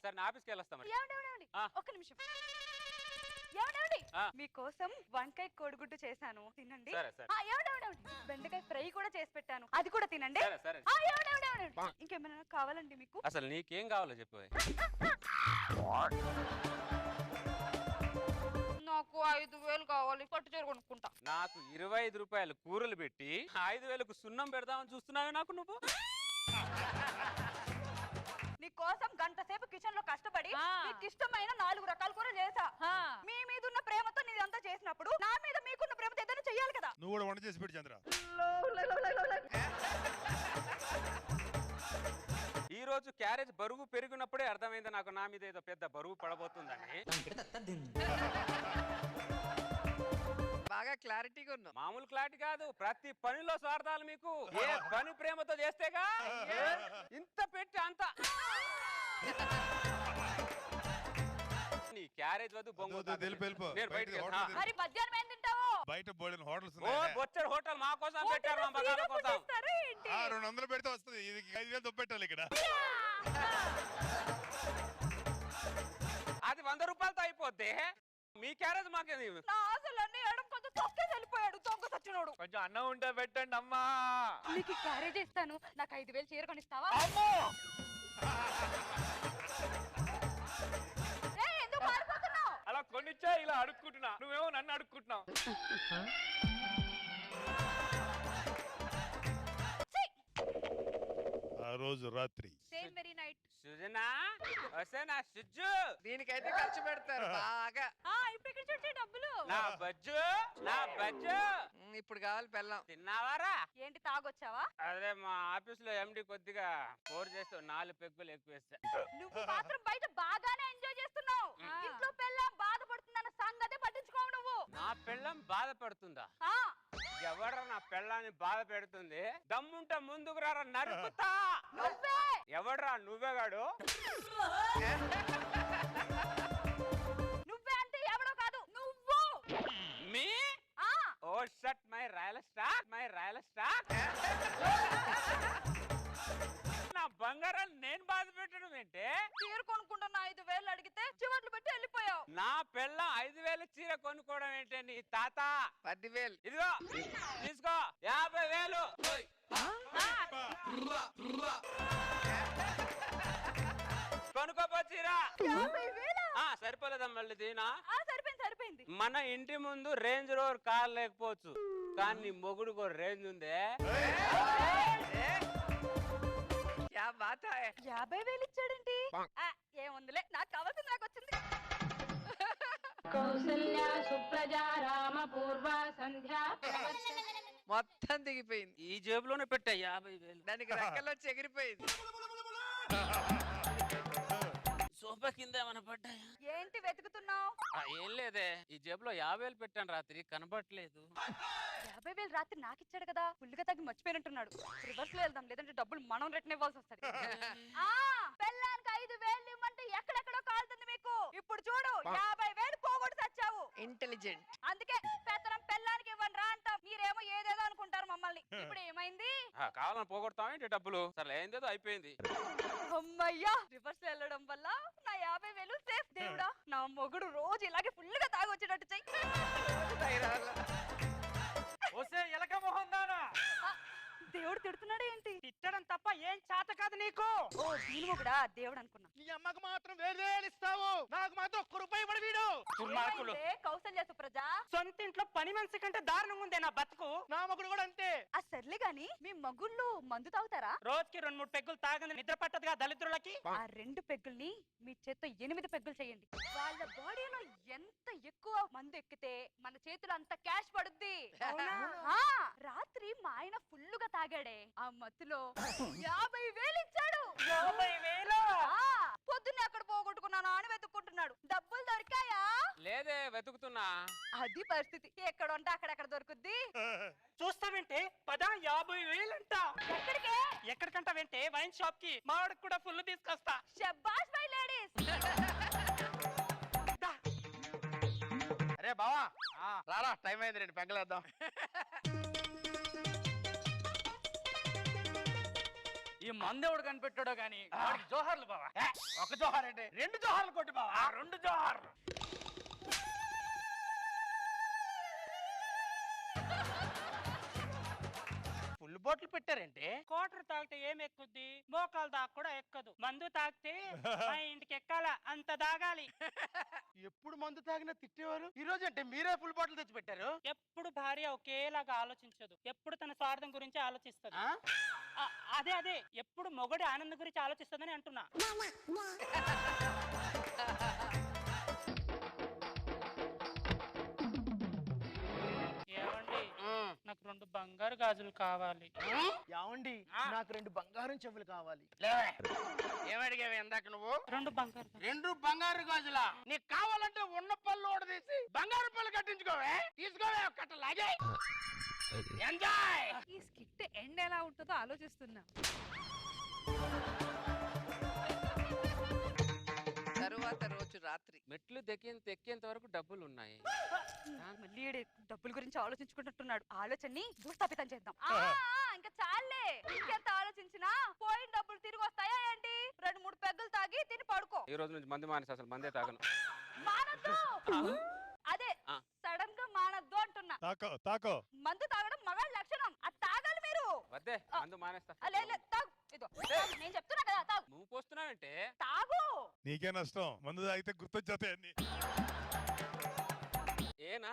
సార్ నా ఆఫీస్కి వెళ్ళొస్తాం మరి. ఒక్క నిమిషం. ఏమండి ఆ. మీకోసం వంకాయ కోడిగుడ్డు చేశాను, తినండి. సరే, సరే. ఏమండి బెండకాయ ఫ్రై కూడా చేసి పెట్టాను, అది కూడా తినండి. సరే, సరే. ఏమండి ఇంకేమైనా కావాలండి మీకు? అసలు నీకేం కావాలో చెప్పు. నాకు 5,000 కావాలి, పట్టు చీర కొనుక్కుంటా. నాకు 25 రూపాయలు కూరలు పెట్టి 5,000కు సున్నం పెడదామని చూస్తున్నావే నాకు నువ్వు. నీకోసం గంట సేపు కిచెన్ లో కష్టపడి మీకు ఇష్టమైన 4 రకాల కూరలు చేసా. మీ మీద ఉన్న ప్రేమతో నేను ఇదంతా చేసినప్పుడు నా మీద మీకున్న ప్రేమతో ఏదైనా చెయ్యాలి కదా. నువ్వు కూడా వంట చేసి పెట్టి చంద్ర. ఈ రోజు క్యారేజ్ బరువు పెరిగినప్పుడే అర్థమైంది నాకు నా మీద ఏదో పెద్ద బరువు పడబోతుందని. బాగా క్లారిటీగా ఉన్నావు. మామూలు క్లారిటీ కాదు, ప్రతి పనిలో స్వార్థాలు మీకు. ఏ పని ప్రేమతో చేస్తేగా ఇంత పెట్టి అంత. నీ క్యారేజ్ వద్దు, బొంగు వెళ్ళిపో. నేను బయటికి మరి మధ్యాహ్నం ఏం తింటావు? బయట బోర్డు హోటల్స్ ఓ బొచ్చడు హోటల్ మా కోసం పెట్టారు, మా మగాళ్ళ కోసం. 200 పెడితే వస్తుంది, ఇది 5,000 దొబ్బెట్టాలి ఇక్కడ. అది 100 రూపాయలతో అయిపోద్ది. మీ క్యారేజ్ మాకేది. నా ఆశలన్నీ ఎడం కొంచెం తొక్కేసి వెళ్ళిపోయాడు దొంగ సచ్చినోడు. కొంచెం అన్నం ఉంటే పెట్టండి అమ్మా. నీకు క్యారేజ్ ఇస్తాను, నాకు 5,000 చీర కొనిస్తావా? ఎందుకు మారిపోతున్నావు? అలా కొనిచ్చా ఇలా అడుక్కుంటున్నా, నువ్వేమో నన్ను అడుక్కుంటున్నావు. ఆ రోజు రాత్రి same very night. Sujana వసేనా Sujju, దీనికైతే ఖర్చు పెడతారు బాగా. ఇప్పుడు ఇక్కడ చూడండి డబ్బులు. నా బజ్జు నా బజ్జు. ఇప్పుడు కావాలి పెళ్ళాం. తిన్నావారా? ఏంటి తాగొచ్చావా? అదే మా ఆఫీస్ లో ఎండి కొద్దిగా ఫోర్ చేస్తే 4 పెగ్గులు ఎక్కువ వేస్తా. నువ్వు మాత్రం బయట బాగానే ఎంజాయ్ చేస్తున్నావు. ఇంట్లో పెళ్ళాం బాధపడుతుందన్న సంగతి పట్టించుకోవు నువ్వు. నా పెళ్ళం బాధపడుతుందా? ఆ, ఎవరు నా పెళ్ళాన్ని బాధ పెడుతుంది? దమ్ముంటే ముందుకు రారా, నరుకుతా. నువ్వే. ఎవడ్రా నువ్వేగాడు? నువ్వే అంటే ఎవడో కాదు, నువ్వు. మీ ఆ ఓ shut my royal stock, my royal stock. నా బంగారాన్ని నేను బాధ పెట్టడం ఏంటే? చీర కొనుక్కుంటున్న 5,000 అడిగితే చివర్లు పెట్టి వెళ్ళిపోయావు. నా పిల్ల 5,000 చీర కొనుక్కోవడం ఏంటే నీ తాత? 10,000. ఇదిగో తీసుకో 50,000. కొనుక్కోపో చీర. 50,000? సరిపోలేదా మళ్ళీ దీనా? సరిపోయింది సరిపోయింది. మన ఇంటి ముందు రేంజ్ రోవర్ కార్ లేకపోవచ్చు, కానీ నీ మొగుడుకో రేంజ్ ఉందే. 50,000 ఇచ్చాడండి. ఏముందిలే, నాకు కావాల్సింది నాకు వచ్చింది. కౌసల్య సుప్రజా రామ పూర్వ సంధ్యా. మొత్తం దిగిపోయింది. ఈ జేబులోనే పెట్టా 50,000. దానికి రెక్కలు వచ్చి ఎగిరిపోయింది. సోఫా కింద ఏమైనా పడ్డాయా? ఏంటి వెతుకుతున్నావు? ఏం లేదే, ఈ జేబులో 50,000 పెట్టాను, రాత్రి కనబడట్లేదు. 50,000 రాత్రి నాకు ఇచ్చాడు కదా, ఫుల్గా తగ్గి మర్చిపోయినట్టున్నాడు. రివర్స్ లో వెళ్దాం, లేదంటే డబ్బులు మనం రిటర్న్ ఇవ్వాల్సి వస్తుంది. పెళ్ళానికి 5,000 ఇవ్వమంటే ఎక్కడెక్కడో కాలుతుంది మీకు. ఇప్పుడు చూడు 50,000 పోగొట్టు తెచ్చావు. ఇంటెలిజెంట్. అందుకే పెత్తనం పెళ్ళానికి ఇవ్వండి రా అంటాం. మీరేమో ఏదేదో అనుకుంటారు మమ్మల్ని. ఇప్పుడు ఏమైంది? కావాలని పోగొడతామేంటి డబ్బులు? సరే ఏందేదో అయిపోయింది. అమ్మయ్యా, రివర్స్ లో వెళ్ళడం వల్ల నా 50,000 సేఫ్. దేవుడా, నా మొగుడు రోజు ఇలాగే ఫుల్ గా తాగి వచ్చేటట్టు చెయ్యి. వస్తే ఎలక మొహం దానా, దేవుడు తిడుతున్నాడు ఏంటి? తిట్టడం తప్ప ఏం చేత కాదు నీకు. ఓ దీని మొగుడా దేవుడు అనుకున్నా. నీ అమ్మకు మాత్రం 1,000 ఇస్తావు, నాకు మాత్రం 1 రూపాయి ఇవ్వడు వీడు. దుర్మార్గులు. ఏమైందే కౌసల్య సుప్రజ? సొంత ఇంట్లో పని మనిషి కంటే దారుణంగా ఉందే నా బతుకు. నా మగుడు కూడా అంతే. ఆ సర్లే గాని మీ మగుళ్ళు మందు తాగుతారా? రోజుకి 2-3 పెగ్గులు తాగని నిద్ర పట్టదుగా దళిద్రులకి. ఆ 2 పెగ్గుల్ని మీ చేత్తో 8 పెగ్గులు చేయండి. వాళ్ళ బాడీలో ఎంత ఎక్కువ మందు ఎక్కితే మన చేతిలో అంత క్యాష్ పడుద్ది. ఆ, రాత్రి మా ఆయన ఫుల్లుగా తాగాడే, ఆ మత్తులో 50,000 ఇచ్చాడు. 50,000? పొద్దున్నే అక్కడ పోగొట్టుకున్నాను అని వెతుక్కుంటున్నాడు. డబ్బులు దొరికాయా? లే లేదే వెతుకుతున్నా. అది పరిస్థితి. ఎక్కడ ఉంటే అక్కడెక్కడ దొరుకుద్ది. చూస్తావేంటే 50,000 అంట. ఎక్కడికే? ఎక్కడికంట వెంటే వైన్ షాప్ కి. మావాడికి కూడా ఫుల్ తీసుకొస్తా. శబ్బాష్ మై లేడీస్. అరే బావా రారా, టైం అయింది, రెండు పెగ్గలేద్దాం. ఈ మందెవడు కనిపెట్టాడో గానీ వాడికి జోహార్లు బావా. ఒక జోహార్ అంటే 2 జోహార్లు కొట్టి బావా. 2 జోహార్లు. ఫుల్ బాటిల్ పెట్టారంటే క్వార్టర్ తాగితే ఏం ఎక్కుద్ది? మోకాలు దాకా కూడా ఎక్కదు. మందు తాగితే మా ఇంటికి ఎక్కాల అంత తాగాలి. ఎప్పుడు మందు తాగినా తిట్టేవారు, ఈ రోజు అంటే మీరే ఫుల్ బాటిల్ తెచ్చి పెట్టారు. ఎప్పుడు భార్య ఒకేలాగా ఆలోచించదు. ఎప్పుడు తన స్వార్థం గురించి ఆలోచిస్తుంది. అదే ఎప్పుడు మొగడి ఆనందం గురించి ఆలోచిస్తుందని అంటున్నా. ఏమండి, నాకు 2 బంగారు గాజులు కావాలి. యావండి, నాకు 2 బంగారం చెవులు కావాలి. ఏమడిగావు ఇందాక నువ్వు? 2 బంగారు. 2 బంగారు గాజులా? నీకు కావాలంటే ఉన్న పళ్ళు ఓడదీసి బంగారు పళ్ళు కట్టించుకోవే. తీసుకోవే, కట్ట లాగే. ఎంజాయ్. ఈ స్కిట్ ఎండ్ ఎలా ఉంటుందో ఆలోచిస్తున్నా. తరువాత రోజు రాత్రి మెట్లు ఎక్కేంత వరకు డబ్బులు ఉన్నాయి. మళ్ళీ డబ్బుల గురించి ఆలోచించుకుంటున్నాడు. ఆలోచనని భూస్థాపితం చేద్దాం. ఇంకా చాలే. ఇంకెంత ఆలోచించినా పోయిన డబ్బులు తిరిగి వస్తాయా ఏంటి? 2-3 పెగ్గులు తాగి తిని పడుకో. ఈ రోజు నుంచి మంది మానేసి అసలు మందే తాగను. మానద్దు. అదే సడన్ గా మానద్దు అంటున్నా. తాకో. మందు తాగడం మగాళ్ళ లక్షణం. అది తాగాలి మీరు. వద్దే, మందు మానేస్తా. తాగు. నేను చెప్తున్నా కదా, తాగు. నువ్వు పోస్తున్నావంటే తాగు. నీకే నష్టం, మందు తాగితే గుర్తొచ్చేస్తాయి అన్ని. ఏనా?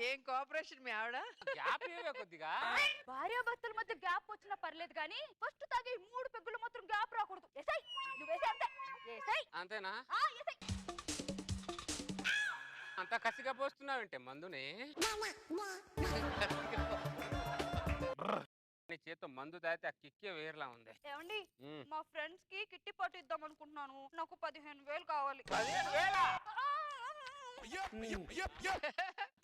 ఏం కోఆపరేషన్ మీ ఆవిడ? గ్యాప్ ఇవ్వవే కొద్దిగా. భార్యాభర్తల మధ్య గ్యాప్ వచ్చినా పర్లేదు కానీ ఫస్ట్ తాగే 3 పెగ్గులు మాత్రం గ్యాప్ రాకూడదు. ఏసై నువ్వేసే అంతే. ఏసై అంతేనా? ఏసై. అంత కసిగా పోస్తున్నావంటే మందుని. నీ చేతో మందు తాగితే ఆ కిక్కే వేరేలా ఉంది. ఏమండి, మా ఫ్రెండ్స్ కి కిట్టి పాటు ఇద్దాం అనుకుంటున్నాను. నాకు 15,000 కావాలి. 15,000?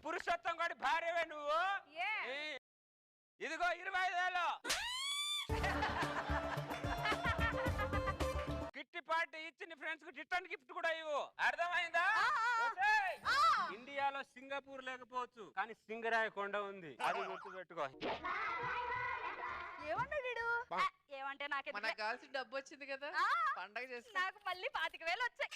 పురుషోత్తం గారి భార్యవే నువ్వు? ఇదిగో 25,000. కిట్టి పార్టీ ఇచ్చి నీ ఫ్రెండ్స్ కి రిటర్న్ గిఫ్ట్ కూడా ఇవ్వు. అర్థమైందా? ఇండియాలో సింగపూర్ లేకపోవచ్చు కానీ సింగరాయ కొండ ఉంది, అది గుర్తు పెట్టుకో. ఏమన్నా వీడు? ఏమంటే మనకు కావాల్సిన డబ్బు వచ్చింది కదా, పండగ చేసి నాకు మళ్ళీ 25,000 వచ్చాయి.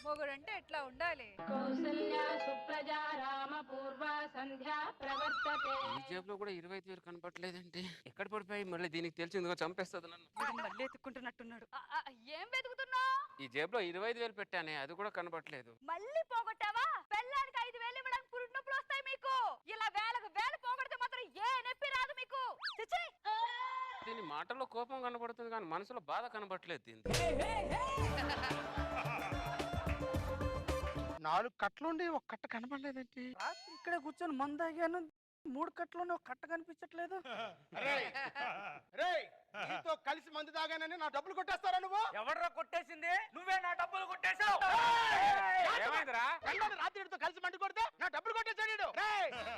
మొగుడంటే ఎట్లా ఉండాలి? కౌసల్య సుప్రజా రామ పూర్వ సంధ్యా ప్రవర్తతే. ఈ జేబులో కూడా 25,000 కనపట్లేదంటే ఎక్కడ పడిపోయి? మళ్ళీ దీనికి తెలిసిందిగా చంపేస్తుంది నన్ను. మళ్ళీ ఎత్తుకుంటున్నట్టున్నాడు. ఏం వెతుకుతున్నావు? ఈ జేబులో 25,000 పెట్టానే, అది కూడా కనపట్లేదు. మళ్ళీ పోగొట్టావా? పెళ్ళానికి 5,000 ఇవ్వడానికి పురుడు నొప్పులు వస్తాయి మీకు. ఇలా వేలకు వేలు పోగొడితే మాత్రం ఏ నొప్పి రాదు మీకు. దీని మాటల్లో కోపం కనపడుతుంది కానీ మనసులో బాధ కనపట్లేదు. దీనికి 4 కట్లుండి 1 కట్ట కనపడలేదంటే. రాత్రి ఇక్కడ కూర్చొని మందాగాను, 3 కట్లోనే 1 కట్ట కనిపించట్లేదు. నీతో కలిసి మందు తాగానని నా డబ్బులు కొట్టేస్తారా నువ్వు? ఎవడ్రా కొట్టేసింది? నువ్వే నా డబ్బులు కొట్టేశావు. ఏమైందిరా? రాత్రితో కలిసి మందు కొడితే నా డబ్బులు కొట్టేసాడు.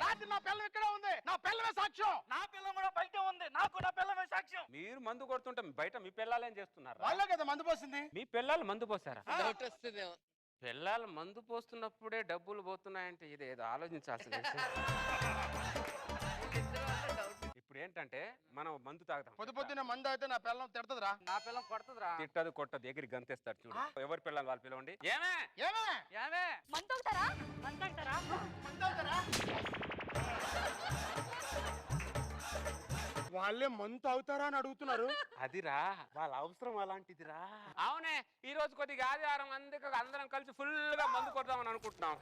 రాత్రి నా పిల్లం ఇక్కడ ఉంది, నా పిల్లమే సాక్ష్యం. నా పిల్లం కూడా బయట ఉంది, నాకు నా పిల్లమే సాక్ష్యం. మీరు మందు కొడుతుంటే బయట మీ పిల్లలు ఏం చేస్తున్నారు? వాళ్ళే కదా మందు పోసింది. మీ పిల్లలు మందు పోసారా? డౌట్ వస్తుందేమో. పిల్లలు మందు పోస్తున్నప్పుడే డబ్బులు పోతున్నాయంటే ఇది ఏదో ఆలోచించాల్సింది. ఇప్పుడు ఏంటంటే మనం మందు తాగుతాం. పొద్దున మందు అయితే నా పిల్లం తిడతదిరా. నా పిల్లం కొడుతుందిరా. తిట్టదు కొట్టదు, ఎగిరి గంతేస్తాడు చూడు. ఎవరి పిల్లలు వాళ్ళు పిలవండి. ఏమే మందు తాగుతారా? మందు తాగుతారా? వాళ్ళే మందు తాగుతారా అని అడుగుతున్నారు. అదిరా వాళ్ళ అవసరం అలాంటిదిరా. అవునే, ఈ రోజు కొద్దిగా ఆదివారం, అందుకే అందరం కలిసి ఫుల్ గా మందు కొడదామని అనుకుంటున్నాం.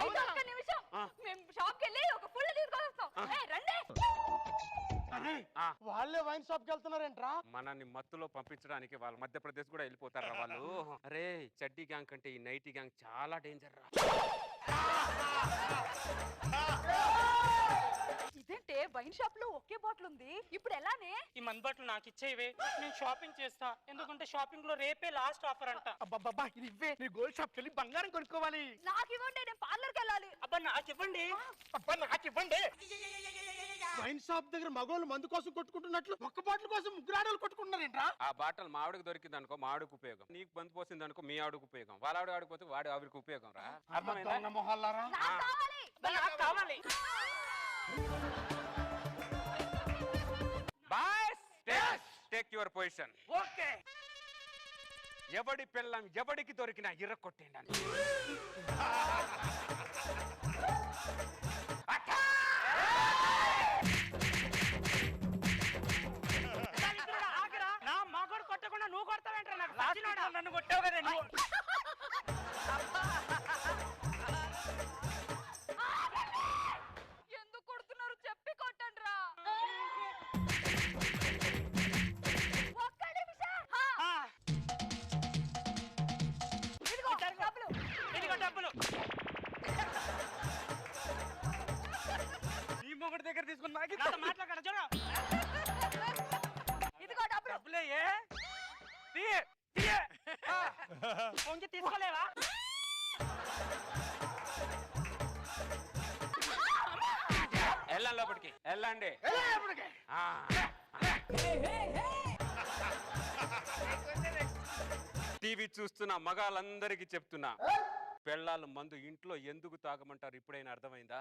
ఒక్క నిమిషం, మేము షాప్ కి వెళ్ళి ఒక ఫుల్ తీసుకొస్తాం. రండి. వాళ్ళే వైన్ షాప్ కి వెళ్తున్నారేంట్రా? మనల్ని మత్తులో పంపించడానికి వాళ్ళ మధ్యప్రదేశ్ కూడా వెళ్ళిపోతారా వాళ్ళు. అరే చడ్డీ గ్యాంగ్ కంటే ఈ నైటీ గ్యాంగ్ చాలా డేంజర్ రా. ఇదేంటే వైన్ షాప్ లో ఒకే బాటిల్ ఉంది, ఇప్పుడు ఎలానే? ఈ మందు బాటిల్ నాకు ఇచ్చేవే, నేను షాపింగ్ చేస్తా. ఎందుకంటే షాపింగ్ లో రేపే లాస్ట్ ఆఫర్ అంట. అబ్బబ్బా ఇది ఇవ్వే, నీ గోల్డ్ షాప్ కెళ్ళి బంగారం కొనుక్కోవాలి. నాకు ఇవ్వండి, నేను పార్లర్కి వెళ్ళాలి. అబ్బా నాకు ఇవ్వండి. అబ్బా నాకు ఇవ్వండి. వైన్ షాప్ దగ్గర మగోళ్ళు మందు కోసం కొట్టుకుంటున్నట్లు ఒక్క బాటిల్ కోసం ముగ్గురు ఆడవాళ్ళు కొట్టుకుంటున్నారేంట్రా? ఆ బాటలు మా ఆవిడకి దొరికింది అనుకో మా ఆవిడకి ఉపయోగం, నీకు బంధు పోసింది అనుకో మీ ఆవిడకి ఉపయోగం, వాళ్ళ ఆవిడ ఆడిపోతే వాడి ఆవిడకి ఉపయోగం రా. అర్థమైందా మొహాలారా? నాకు కావాలి. Boys take your position. Okay. ఎవడి పిల్లం ఎవడికి దొరికినా ఇరక్కొట్టేయండి అని. నా మగడు కొట్టకుండా నువ్వు కొడతావేంట్రా? నాకు రాసినోడా? నన్ను కొట్టావు కదా నువ్వు. ఎందుకు కొడుతున్నారు చెప్పి కొట్టండి రా. ఒక్క నిమిషం. ఇదిగో డబ్బులు. ఇదిగో డబ్బులు. ఈ మొగడు దగ్గర తీసుకుని నాతో మాట్లాడకుండా చూడ. ఇదిగో డబ్బులు. డబ్బులే కొంచెం తీసుకోలేవా? వెళ్ళండి లోపలికి, వెళ్ళండి. టీవీ చూస్తున్న మగాళ్ళందరికీ చెప్తున్నా, పెళ్ళాలు మందు ఇంట్లో ఎందుకు తాగమంటారు ఇప్పుడైనా అర్థమైందా?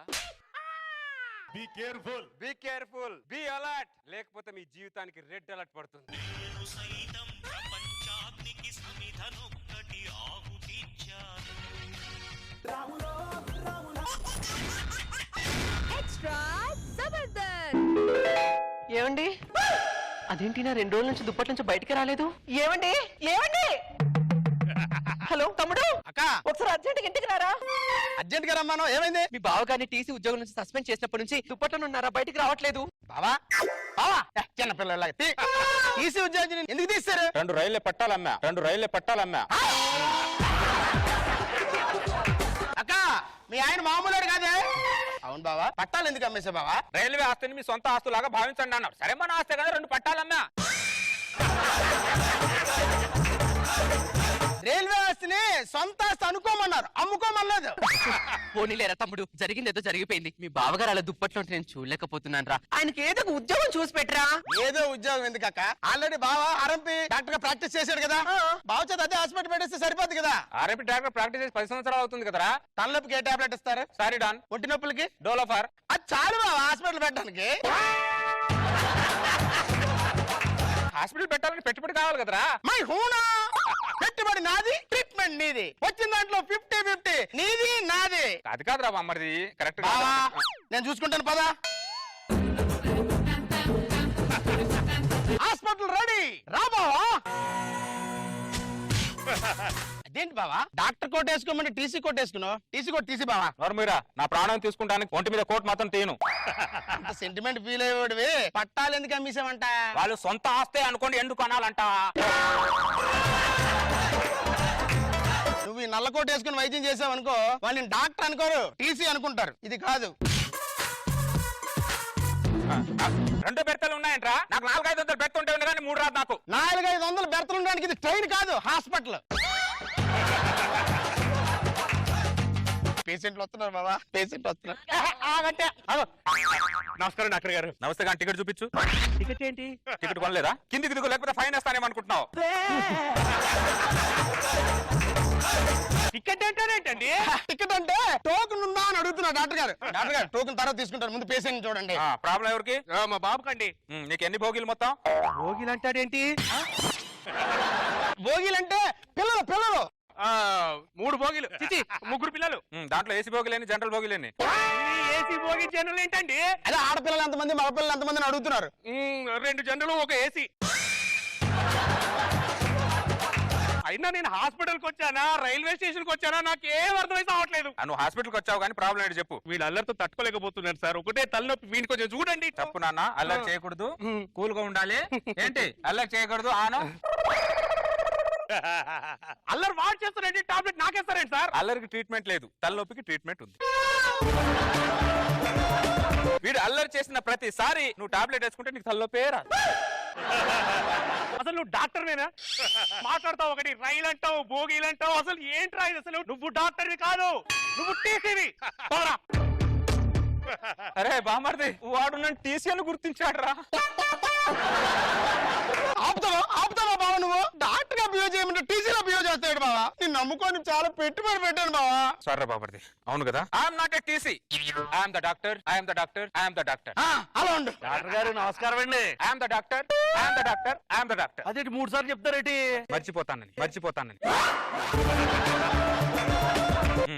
Be careful, be careful, be alert, లేకపోతే మీ జీవితానికి రెడ్ అలర్ట్ పడుతుంది. సైతం ప్రపంచాగ్నికి సమిధనొక్కటి ఆహుతిచ్చాను. ఎక్స్ట్రా జబర్దస్త్. ఏమండి అదేంటి నా 2 రోజుల నుంచి దుప్పటి నుంచి బయటికి రాలేదు? ఏమండి ఏమండి? హలో తమ్ముడు, అక్క ఒకసారి అర్జెంట్ ఇంటికి రారా. అర్జెంట్ గా రమ్మాను. ఏమైంది? మీ బావగారిని టీసీ ఉద్యోగం నుంచి సస్పెండ్ చేసినప్పటి నుంచి దుప్పట్లో ఉన్నారా, బయటికి రావట్లేదు. బావా బావా చిన్న పిల్లలాగా తీసి ఉద్యోగం ఎందుకు తీస్తారు? 2 రైళ్లే పట్టాలమ్మా, 2 రైళ్లే పట్టాలమ్మా. అక్క మీ ఆయన మామూలు కాదే. అవును బావా, పట్టాలు ఎందుకు అమ్మేసా బావా? రైల్వే ఆస్తిని మీ సొంత ఆస్తులాగా భావించండి అన్నారు. సరే మన ఆస్తి కదా, 2 పట్టాలమ్మా. రైల్వే ఆస్తిని సొంత ఆస్తి అనుకోమన్నారు, అమ్ముకోమనలేదు. పోనీలేరా తమ్ముడు, జరిగింది ఏదో జరిగిపోయింది. మీ బావగారు అలా దుప్పట్లో ఉంటే నేను చూడలేకపోతున్నాను రా. ఆయనకి ఏదో ఒక ఉద్యోగం చూసి పెట్టరా. ఏదో ఉద్యోగం ఎందుకక్క? ఆల్రెడీ బావా ఆర్ఎంపీ డాక్టర్ గా ప్రాక్టీస్ చేశాడు కదా, బావ చేత అదే హాస్పిటల్ పెట్టేస్తే సరిపోద్ది కదా. ఆర్ఎంపీ డాక్టర్ ప్రాక్టీస్ చేసి 10 సంవత్సరాలు అవుతుంది కదరా. తలనొప్పికి ఏ టాబ్లెట్ ఇస్తారు? సారిడాన్. ఒంటి నొప్పులకి డోలోఫార్. అది చాలు బావా హాస్పిటల్ పెట్టడానికి. హాస్పిటల్ పెట్టాలని పెట్టుబడి కావాలి కదరా. మై హూనా, పెట్టుబడి నాది, ట్రీట్మెంట్ నీది. వచ్చిన దాంట్లో 50-50 నీది నాది. అది కాదురా మమ్మది, కరెక్ట్ బావా నేను చూసుకుంటాను పదా. హాస్పిటల్ రెడీ రా బావా. అదేంటి బావా డాక్టర్ కోట్ వేసుకోమని టీసీ కోట్ వేసుకున్నావు? టీసీ కోట్ తీసి బావా. నోర్మీరా, నా ప్రాణం తీసుకుంటానికి ఒంటి మీద కోట్ మాత్రం తీయను. అంత సెంటిమెంట్ ఫీల్ అయ్యేవాడివి, పట్టాలు ఎందుకు అమ్మేసామంట? వాళ్ళు సొంత ఆస్తే అనుకోండి, ఎందుకు అనాలంట? నువ్వు ఈ నల్ల కోట్ వేసుకుని వైద్యం చేసావు అనుకో, వాళ్ళని డాక్టర్ అనుకోరు, టీసీ అనుకుంటారు. ఇది కాదు. 2 బెర్తలు ఉన్నాయంట్రా. నాకు 400-500 బెర్త్ ఉంటే కానీ 3 రాదు నాకు. 400-500 బెర్తలు ఉండడానికి ఇది ట్రైన్ కాదు, హాస్పిటల్. పేషెంట్లు వస్తున్నారు బాబా, పేషెంట్ వస్తున్నారు. నమస్కారం డాక్టర్ గారు. నమస్తే గారు, టికెట్ చూపించు. టికెట్ ఏంటి? టికెట్ కొనలేదా? కిందికి దిగు, లేకపోతే ఫైన్ వేస్తానేమనుకుంటున్నావు. టికెట్ ఏంటండి? టికెట్ అంటే టోకెన్ ఉందా అని అడుగుతున్నా డాక్టర్ గారు. డాక్టర్ గారు టోకెన్ తర్వాత తీసుకుంటారు, ముందు పేషెంట్ చూడండి. ప్రాబ్లం ఎవరికి? మా బాబుకండి. నీకు ఎన్ని భోగిలు మొత్తం? భోగిలు అంటాడేంటి? భోగిలంటే పిల్లలు పిల్లలు 3 భోగిలు, చిచి 3 పిల్లలు. దాంట్లో ఏసీ భోగిలేని, జనరల్ భోగిలేని. ఏసీ భోగి జనరల్ ఏంటండి? అదే ఆడపిల్లలు ఎంతమంది మగపిల్లలు ఎంతమంది అని అడుగుతున్నారు. 2 జనరల్, 1 ఏసీ. అయినా నేను హాస్పిటల్కి వచ్చానా, రైల్వే స్టేషన్కి వచ్చానా, నాకేం అర్థమైతే అవ్వట్లేదు. నువ్వు హాస్పిటల్కి వచ్చావు కానీ ప్రాబ్లం ఏంటి చెప్పు. వీళ్ళు అల్లరితో తట్టుకోలేకపోతున్నారు సార్. ఒకటే తలనొప్పి, వీడికి కొంచెం చూడండి. తప్పు నాన్న, అల్లరి చేయకూడదు, కూల్ గా ఉండాలి. ఏంటి అల్లరి చేయకూడదు? ఆను అల్లరి వాడు చేస్తారండి, టాబ్లెట్ నాకేస్తారండి సార్. అల్లరికి ట్రీట్మెంట్ లేదు, తలనొప్పికి ట్రీట్మెంట్ ఉంది. వీడు అల్లరి చేసిన ప్రతిసారి నువ్వు టాబ్లెట్ వేసుకుంటే నీకు తలనొప్పే రాదు. అసలు నువ్వు డాక్టర్వేనా? మాట్లాడతావు ఒకటి రైలు అంటావు, భోగిలు అంటావు, అసలు ఏంట్రా ఇది? అసలు నువ్వు డాక్టర్వి కాదు, నువ్వు టీసీవి. అరే బామర్ది, వాడు నన్ను టీసీ అని గుర్తించాడు రా. ఆపుతావా బావా? నువ్వు డాక్టర్ గా బిహేవ్ చేయమంటే టీసీలో బిహేవ్ చేస్తాడు బావా. నేను నమ్ముకొని చాలా పెట్టుబడి పెట్టాను బావా. సరే బామర్ది, అవును కదా. I'm not a TC, I'm the doctor, I'm the doctor, I'm the doctor. అలా ఉండు. డాక్టర్ గారు నమస్కారం అండి. I'm the doctor, I'm the doctor, I'm the doctor. అదేంటి 3 సార్లు చెప్తారేంటి? మర్చిపోతానని.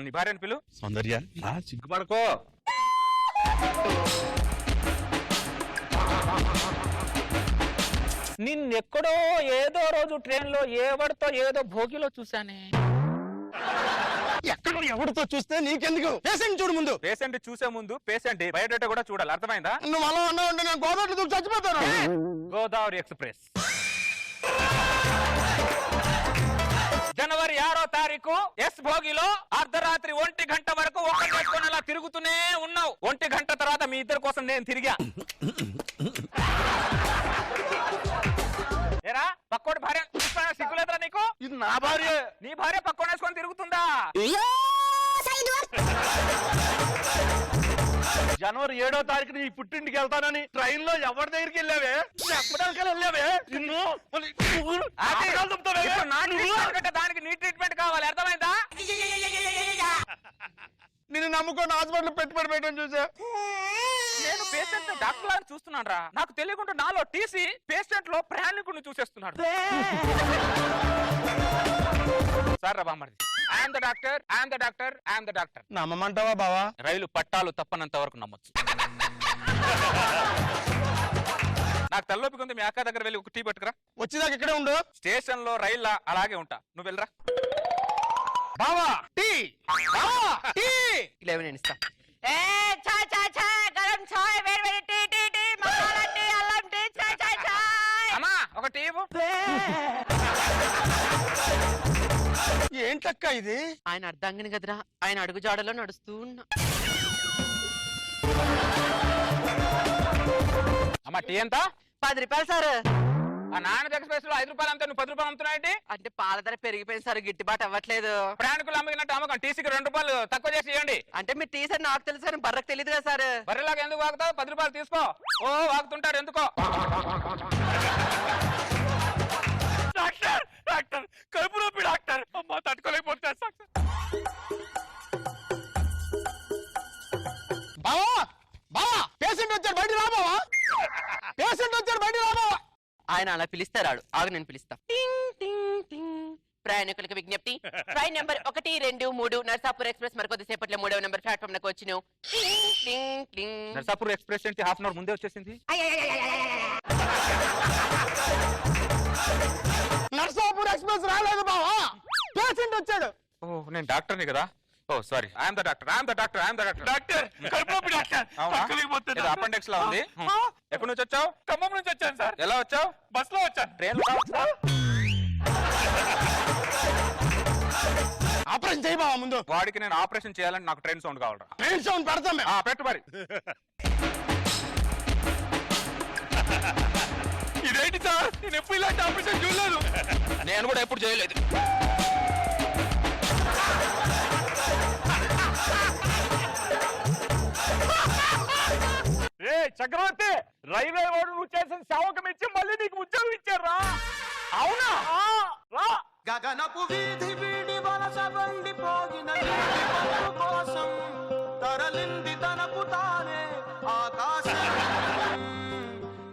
నీ భార్యని పిలు. సౌందర్య సిగ్గుపడుకో. నిన్నెక్కడో ఏదో రోజు ట్రైన్ లో ఎవరితో ఏదో భోగిలో చూసానే. ఎక్కడ ఎవరితో చూస్తే నీకెందుకు? పేషెంట్ చూడు ముందు. పేషెంట్ చూసే ముందు పేషెంట్ బయోడేటా కూడా చూడాలి, అర్థమైందా? నువ్వు అలా అన్నావు అంటే నేను గోదావరి దూకి చచ్చిపోతాను. గోదావరి ఎక్స్ప్రెస్ జనవరి 6వ తారీఖు ఎస్ భోగిలో అర్ధరాత్రి 1 గంట వరకు ఒకటి వేసుకొని అలా తిరుగుతూనే ఉన్నావు. 1 గంట తర్వాత మీ ఇద్దరి కోసం నేను తిరిగా. ఏరా పక్కోడి భార్య సిగ్గులేదురా నీకు? ఇది నా భార్య. నీ భార్య పక్కోడు వేసుకొని తిరుగుతుందా? జనవరి 7వ తారీఖున ఈ పుట్టింటికి వెళ్తానని ట్రైన్ లో ఎవరి దగ్గరికి వెళ్ళావే? చెప్పడానికి వెళ్ళావే? దానికి నీ ట్రీట్మెంట్ కావాలి, అర్థమైందా? నేను నమ్ముకొని హాస్పిటల్ పెట్టుబడి పెట్టాను చూసా. నేను పేషెంట్ డాక్టర్ అని చూస్తున్నాను రా. నాకు తెలియకుండా నాలో టీసీ పేషెంట్ లో ప్రయాణికుడిని చూసేస్తున్నాడు. సార్ రా బామ్మర్ది, I'm the doctor, I'm the doctor, I'm the doctor. నమ్మమంటావా బావా? రైలు పట్టాలు తప్పనంత వరకు నమ్మొచ్చు. నాకు తలలోపి ఉంది, మీ అక్క దగ్గర వెళ్ళి ఒక టీ పట్టుకురా. వచ్చేదాకా ఇక్కడే ఉండు. స్టేషన్ లో రైల్లా అలాగే ఉంటా, నువ్వు వెళ్ళరా. బావా టీ, బావా టీ. ఇలా నేను ఇస్తా. చాయ్ చాయ్ చాయ్, గరం చాయ్, వేడి వేడి tea tea tea, masala tea, అల్లం టీ, చాయ్ చాయ్ చాయ్. అమ్మా ఒక టీ ఇవ్వు. ఏంటక్క ఇది? ఆయన అర్ధాంగిని కదరా, ఆయన అడుగుజాడలో నడుస్తూ ఉన్నా. అమ్మా టీ ఎంత? 10 రూపాయలు సార్. ఆ నాన్న ఎక్స్ప్రెస్ లో 5 రూపాయలు అమ్ముతా, నువ్వు 10 రూపాయలు అమ్ముతున్నావు. అంటే పాల ధర పెరిగిపోయింది సార్, గిట్టుబాటు అవ్వట్లేదు. ప్రయాణికులు అమ్మినట్టు అమ్మకం. టీసీకి 2 రూపాయలు తక్కువ చేసి ఇవ్వండి. అంటే మీరు టీ సార్ నాకు తెలుసు కానీ బర్రకు తెలియదు కదా సార్. బర్రెలాగా ఎందుకు వాగుతావు? 10 రూపాయలు తీసుకో. ఓ వాగుతుంటారు ఎందుకో. డాక్టర్ డాక్టర్ కడుపు నొప్పి డాక్టర్. అమ్మా తట్టుకోలేకపోతే. బావా బావా, పేషెంట్ వచ్చాడు బయట రా బావా. పేషెంట్ వచ్చాడు బయట రా బావా. ఆయన అలా పిలుస్తారాడు, ఆగు నేను పిలుస్తా. టింగ్ టింగ్ టింగ్. ప్రయాణికులకు విజ్ఞప్తి, ట్రైన్ నెంబర్ 1, 2, 3 నర్సాపూర్ ఎక్స్ప్రెస్ మరికొద్ది సేపట్లో 3వ నెంబర్ ప్లాట్ఫామ్ లకు వచ్చును. నర్సాపూర్ ఎక్స్ప్రెస్ ఏంటి హాఫ్ అన్ అవర్ ముందే వచ్చేసింది? నర్సాపూర్ ఎక్స్ప్రెస్ రాలేదు బావా, పేషెంట్ వచ్చాడు. ఓ నేను డాక్టర్ని కదా. ఓ sorry, I'm the doctor, I'm the doctor, I'm the doctor. Doctor కడుపు నొప్పి డాక్టర్. అవునా? అపెండిక్స్ లా ఉంది. ఎక్కడి నుంచి వచ్చావు? ఖమ్మం నుంచి వచ్చాను సార్. ఎలా వచ్చావు? బస్ లో వచ్చాను. ట్రైన్ లో రావచ్చా? ఆపరేషన్ చేయి బావా ముందు. వాడికి నేను ఆపరేషన్ చేయాలని నాకు ట్రైన్ సౌండ్ కావాలరా. ట్రైన్ సౌండ్ పెడతాం మేము. పెట్టు మరి. ఇదేంటి సార్, నేను ఎప్పుడు ఇలాంటి ఆపరేషన్ చూడలేదు. నేను కూడా ఎప్పుడు చేయలేదు. ఏ చక్రవర్తి, రైల్వే వాడు నువ్వు చేసిన సేవకం ఇచ్చి మళ్ళీ నీకు ఉద్యోగం ఇచ్చారా? అవునా? రా. గగనపు వీధి వీడి వలస బండిపోగిన కోసం తరలింది తనకు తానే ఆకాశం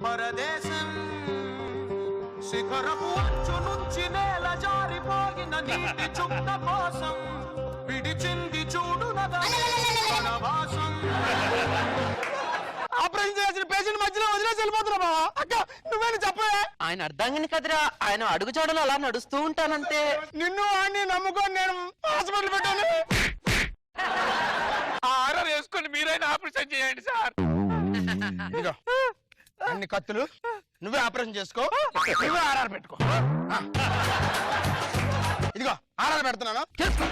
పరదేశం. శిఖరపు అంచు నుంచి నేల జారిపోగిన నీటి చుక్క కోసం విడిచింది చూడు నదవాసం. ఆపరేషన్ చేసిన పేషెంట్ మధ్యలో వదిలేసి వెళ్ళిపోతున్నా బావా. అక్క నువ్వేనా చెప్పవే? ఆయన అర్ధాంగిని కదరా, ఆయన అడుగుజాడలో అలా నడుస్తూ ఉంటానంతే. నిన్ను వాడిని నమ్ముకొని నేను హాస్పిటల్ పెట్టాను. ఆర్డర్ వేసుకొని మీరైనా ఆపరేషన్ చేయండి సార్. ఇదిగో అన్ని కత్తులు నువ్వే ఆపరేషన్ చేసుకో, నువ్వే ఆర్ఆర్ పెట్టుకో. ఇదిగో ఆర్ఆర్ పెడుతున్నాను, చేసుకో.